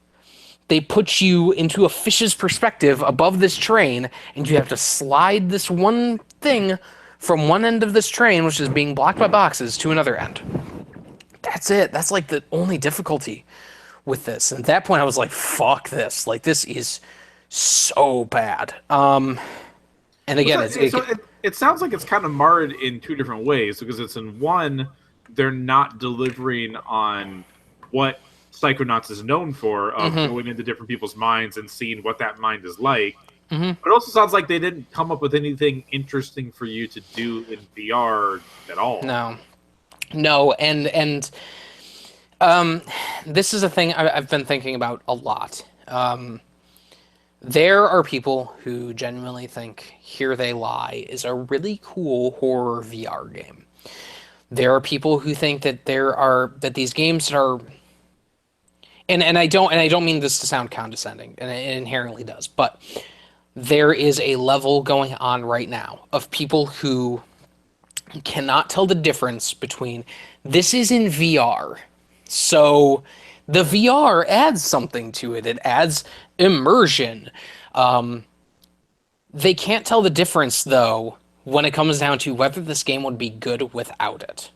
They put you into a fish's perspective above this train, and you have to slide this one thing from one end of this train, which is being blocked by boxes, to another end. That's it. That's like the only difficulty with this. And at that point, I was like, fuck this. Like, this is so bad. And again, it sounds like it's kind of marred in two different ways, because it's in one, they're not delivering on what Psychonauts is known for, of going into different people's minds and seeing what that mind is like. But it also sounds like they didn't come up with anything interesting for you to do in VR at all. No, and this is a thing I've been thinking about a lot. There are people who genuinely think Here They Lie is a really cool horror VR game. There are people who think that these games are, and I don't mean this to sound condescending, and it inherently does, but there is a level going on right now of people who cannot tell the difference between this is in VR, so the VR adds something to it. It adds immersion. They can't tell the difference, though, when it comes down to whether this game would be good without it.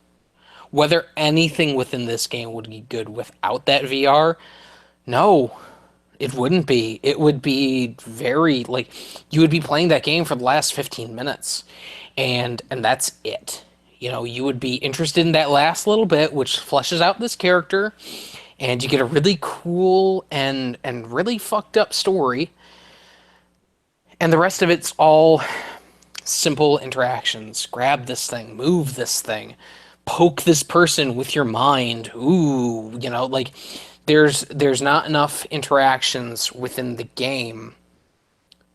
Whether anything within this game would be good without that VR. No, it wouldn't be. It would be very, like, you would be playing that game for the last 15 minutes. And that's it. You would be interested in that last little bit, which fleshes out this character, and you get a really cool and really fucked up story. And the rest of it's all simple interactions. Grab this thing, move this thing, poke this person with your mind. Ooh, like there's not enough interactions within the game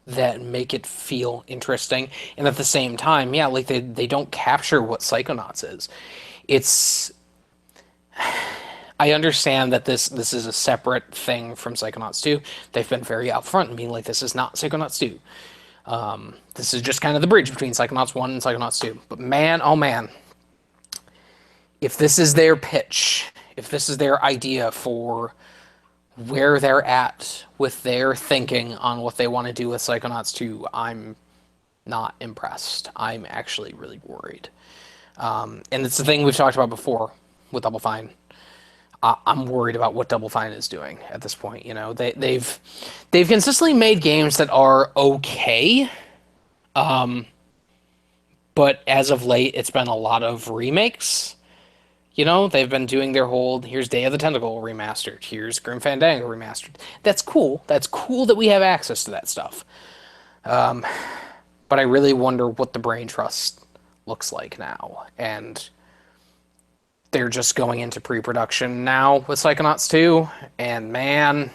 that make it feel interesting. And at the same time, yeah, like they don't capture what Psychonauts is. It's I understand that this is a separate thing from Psychonauts 2. They've been very upfront and being like, this is not Psychonauts 2. This is just kind of the bridge between Psychonauts 1 and Psychonauts 2. But man, oh man, if this is their pitch, if this is their idea for where they're at with their thinking on what they want to do with Psychonauts 2, I'm not impressed. I'm actually really worried. And it's the thing we've talked about before with Double Fine. I'm worried about what Double Fine is doing at this point. You know, they've consistently made games that are okay, but as of late, it's been a lot of remakes. You know, they've been doing their whole here's Day of the Tentacle remastered, here's Grim Fandango remastered. That's cool. That's cool that we have access to that stuff. But I really wonder what the brain trust looks like now. And they're just going into pre-production now with Psychonauts 2, and man,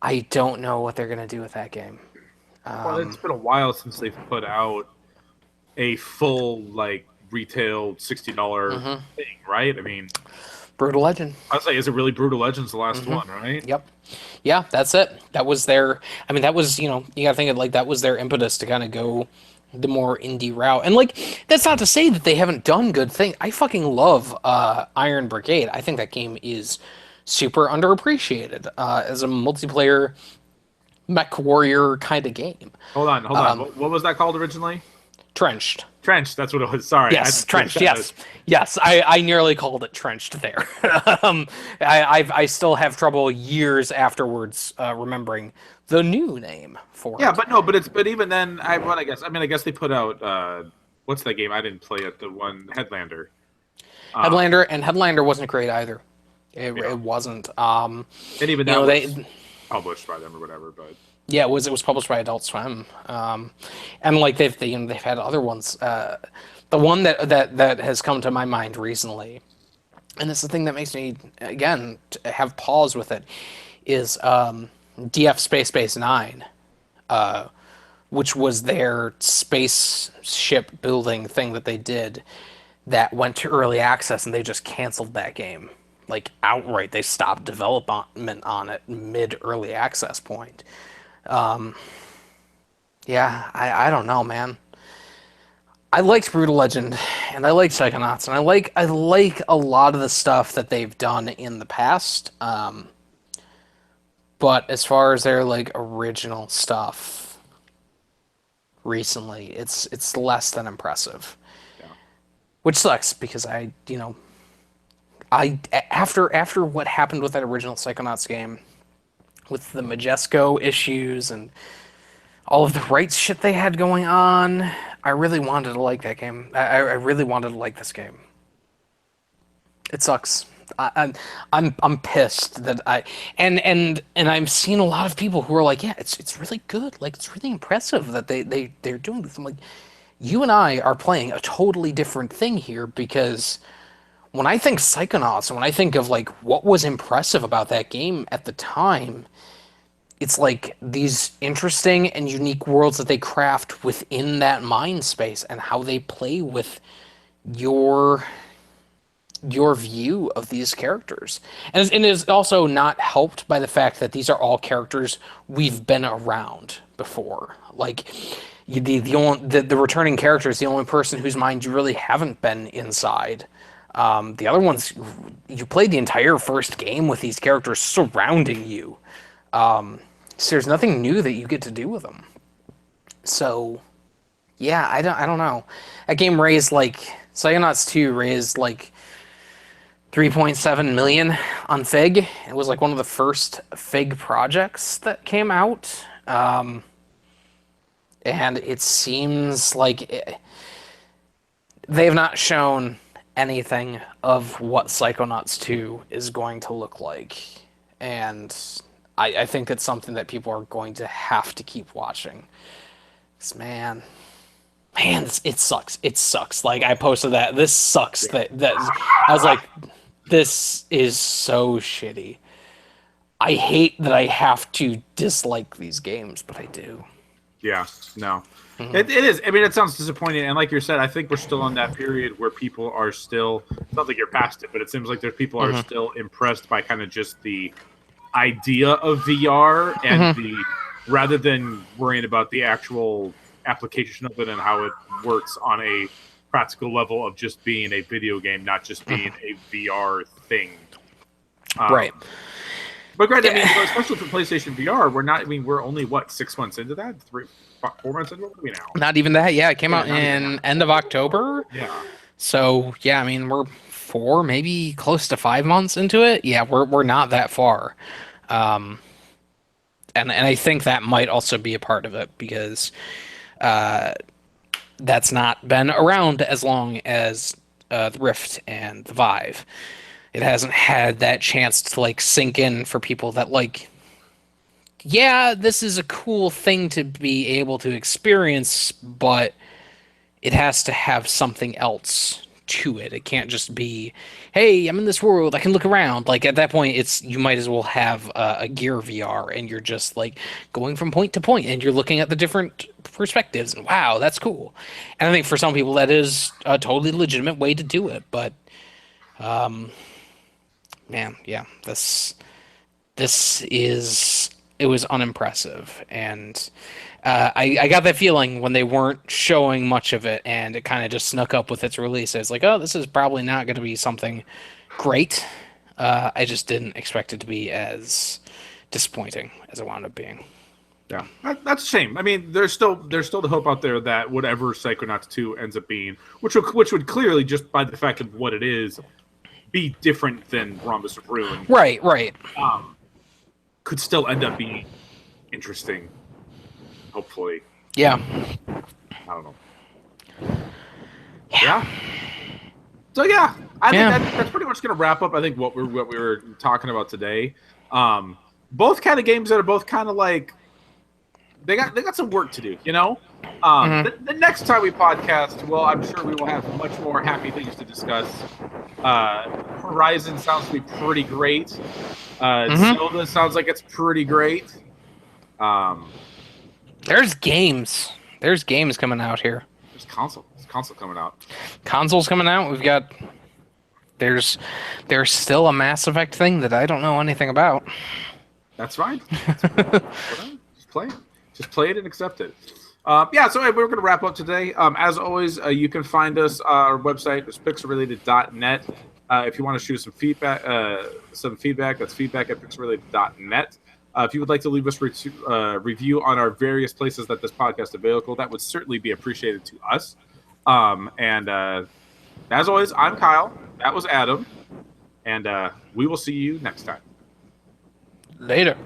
I don't know what they're gonna do with that game. Well, it's been a while since they've put out a full like retail $60 thing, right? I mean, Brutal Legend. I'd say, is it really Brutal Legends the last one, right? Yep. Yeah, that's it. That was their. I mean, that was, you gotta think of like that was their impetus to kind of go the more indie route. And like, that's not to say that they haven't done good things. I fucking love Iron Brigade. I think that game is super underappreciated as a multiplayer mech warrior kind of game. Hold on. What was that called originally? Trenched. Trenched. That's what it was. Sorry. Yes, Trenched. Yes. I nearly called it Trenched there. I still have trouble years afterwards remembering the new name for it. Yeah, but even then, I guess they put out what's that game? I didn't play it. The one Headlander. Headlander wasn't great either. It wasn't. And even that was published by them or whatever, but. Yeah, it was published by Adult Swim, and like they've had other ones. The one that has come to my mind recently, and this is the thing that makes me again have pause with it, is DF Space 9, which was their spaceship building thing that they did that went to early access, and they just canceled that game like outright. They stopped development on it mid early access point. Yeah, I don't know, man. I liked Brutal Legend, and I liked Psychonauts, and I like a lot of the stuff that they've done in the past. But as far as their like original stuff recently, it's less than impressive. Yeah. Which sucks because after what happened with that original Psychonauts game, with the Majesco issues and all of the rights shit they had going on, I really wanted to like that game. I really wanted to like this game. It sucks. I'm pissed that and I've seen a lot of people who are like, yeah, it's really good. Like it's really impressive that they're doing this. I'm like, you and I are playing a totally different thing here, because when I think Psychonauts and when I think of like what was impressive about that game at the time, it's like these interesting and unique worlds that they craft within that mind space and how they play with your view of these characters. And it is also not helped by the fact that these are all characters we've been around before. Like the returning character is the only person whose mind you really haven't been inside. The other ones, you played the entire first game with these characters surrounding you. So there's nothing new that you get to do with them. So, yeah, I don't know. That game raised Psychonauts 2 raised 3.7 million on Fig. It was one of the first Fig projects that came out. And it seems like they have not shown anything of what Psychonauts 2 is going to look like. And I think it's something that people are going to have to keep watching. 'Cause man, it sucks. It sucks. I posted that. This sucks. That I was like, this is so shitty. I hate that I have to dislike these games, but I do. Yeah, no. Mm-hmm. It is. I mean, it sounds disappointing. And like you said, I think we're still in that period where people are still, not like you're past it, but it seems like there's people are still impressed by kind of just the idea of VR and rather than worrying about the actual application of it and how it works on a practical level of just being a video game, not just being a VR thing. Right. But granted, I mean, especially for PlayStation VR, we're only 6 months into that? 4 months into it? What do we now? Not even that. Yeah, it came out in end of October. Yeah. So yeah, I mean we're 4, maybe close to 5 months into it. Yeah, we're not that far. Um, and I think that might also be a part of it because that's not been around as long as the Rift and the Vive. It hasn't had that chance to like sink in for people that like, yeah, this is a cool thing to be able to experience, but it has to have something else to it. It can't just be, hey, I'm in this world, I can look around. Like at that point, it's you might as well have a Gear VR, and you're just like going from point to point, and you're looking at the different perspectives, and wow, that's cool. And I think for some people, that is a totally legitimate way to do it. But man, yeah, this is it was unimpressive, and I got that feeling when they weren't showing much of it, and it kind of just snuck up with its release. It's like, oh, this is probably not going to be something great. I just didn't expect it to be as disappointing as it wound up being. Yeah, that's a shame. I mean, there's still the hope out there that whatever Psychonauts 2 ends up being, which would clearly, just by the fact of what it is, be different than Rhombus of Ruin, Right, right. could still end up being interesting. Hopefully, Yeah, I don't know. Yeah. So yeah, I think yeah, that's pretty much going to wrap up. I think what we were talking about today. Both kind of games that are both kind of like they got some work to do. You know, the next time we podcast, well, I'm sure we will have much more happy things to discuss. Horizon sounds to be pretty great. Zelda sounds like it's pretty great. There's games. There's games coming out here. There's console coming out. Consoles coming out. We've got. There's still a Mass Effect thing that I don't know anything about. That's fine. Just play it. Just play it and accept it. Yeah, so we're going to wrap up today. As always, you can find us our website is pixelrelated.net. If you want to shoot us some feedback, that's feedback at pixelrelated.net. If you would like to leave us review on our various places that this podcast is available, that would certainly be appreciated to us. And as always, I'm Kyle. That was Adam. And we will see you next time. Later.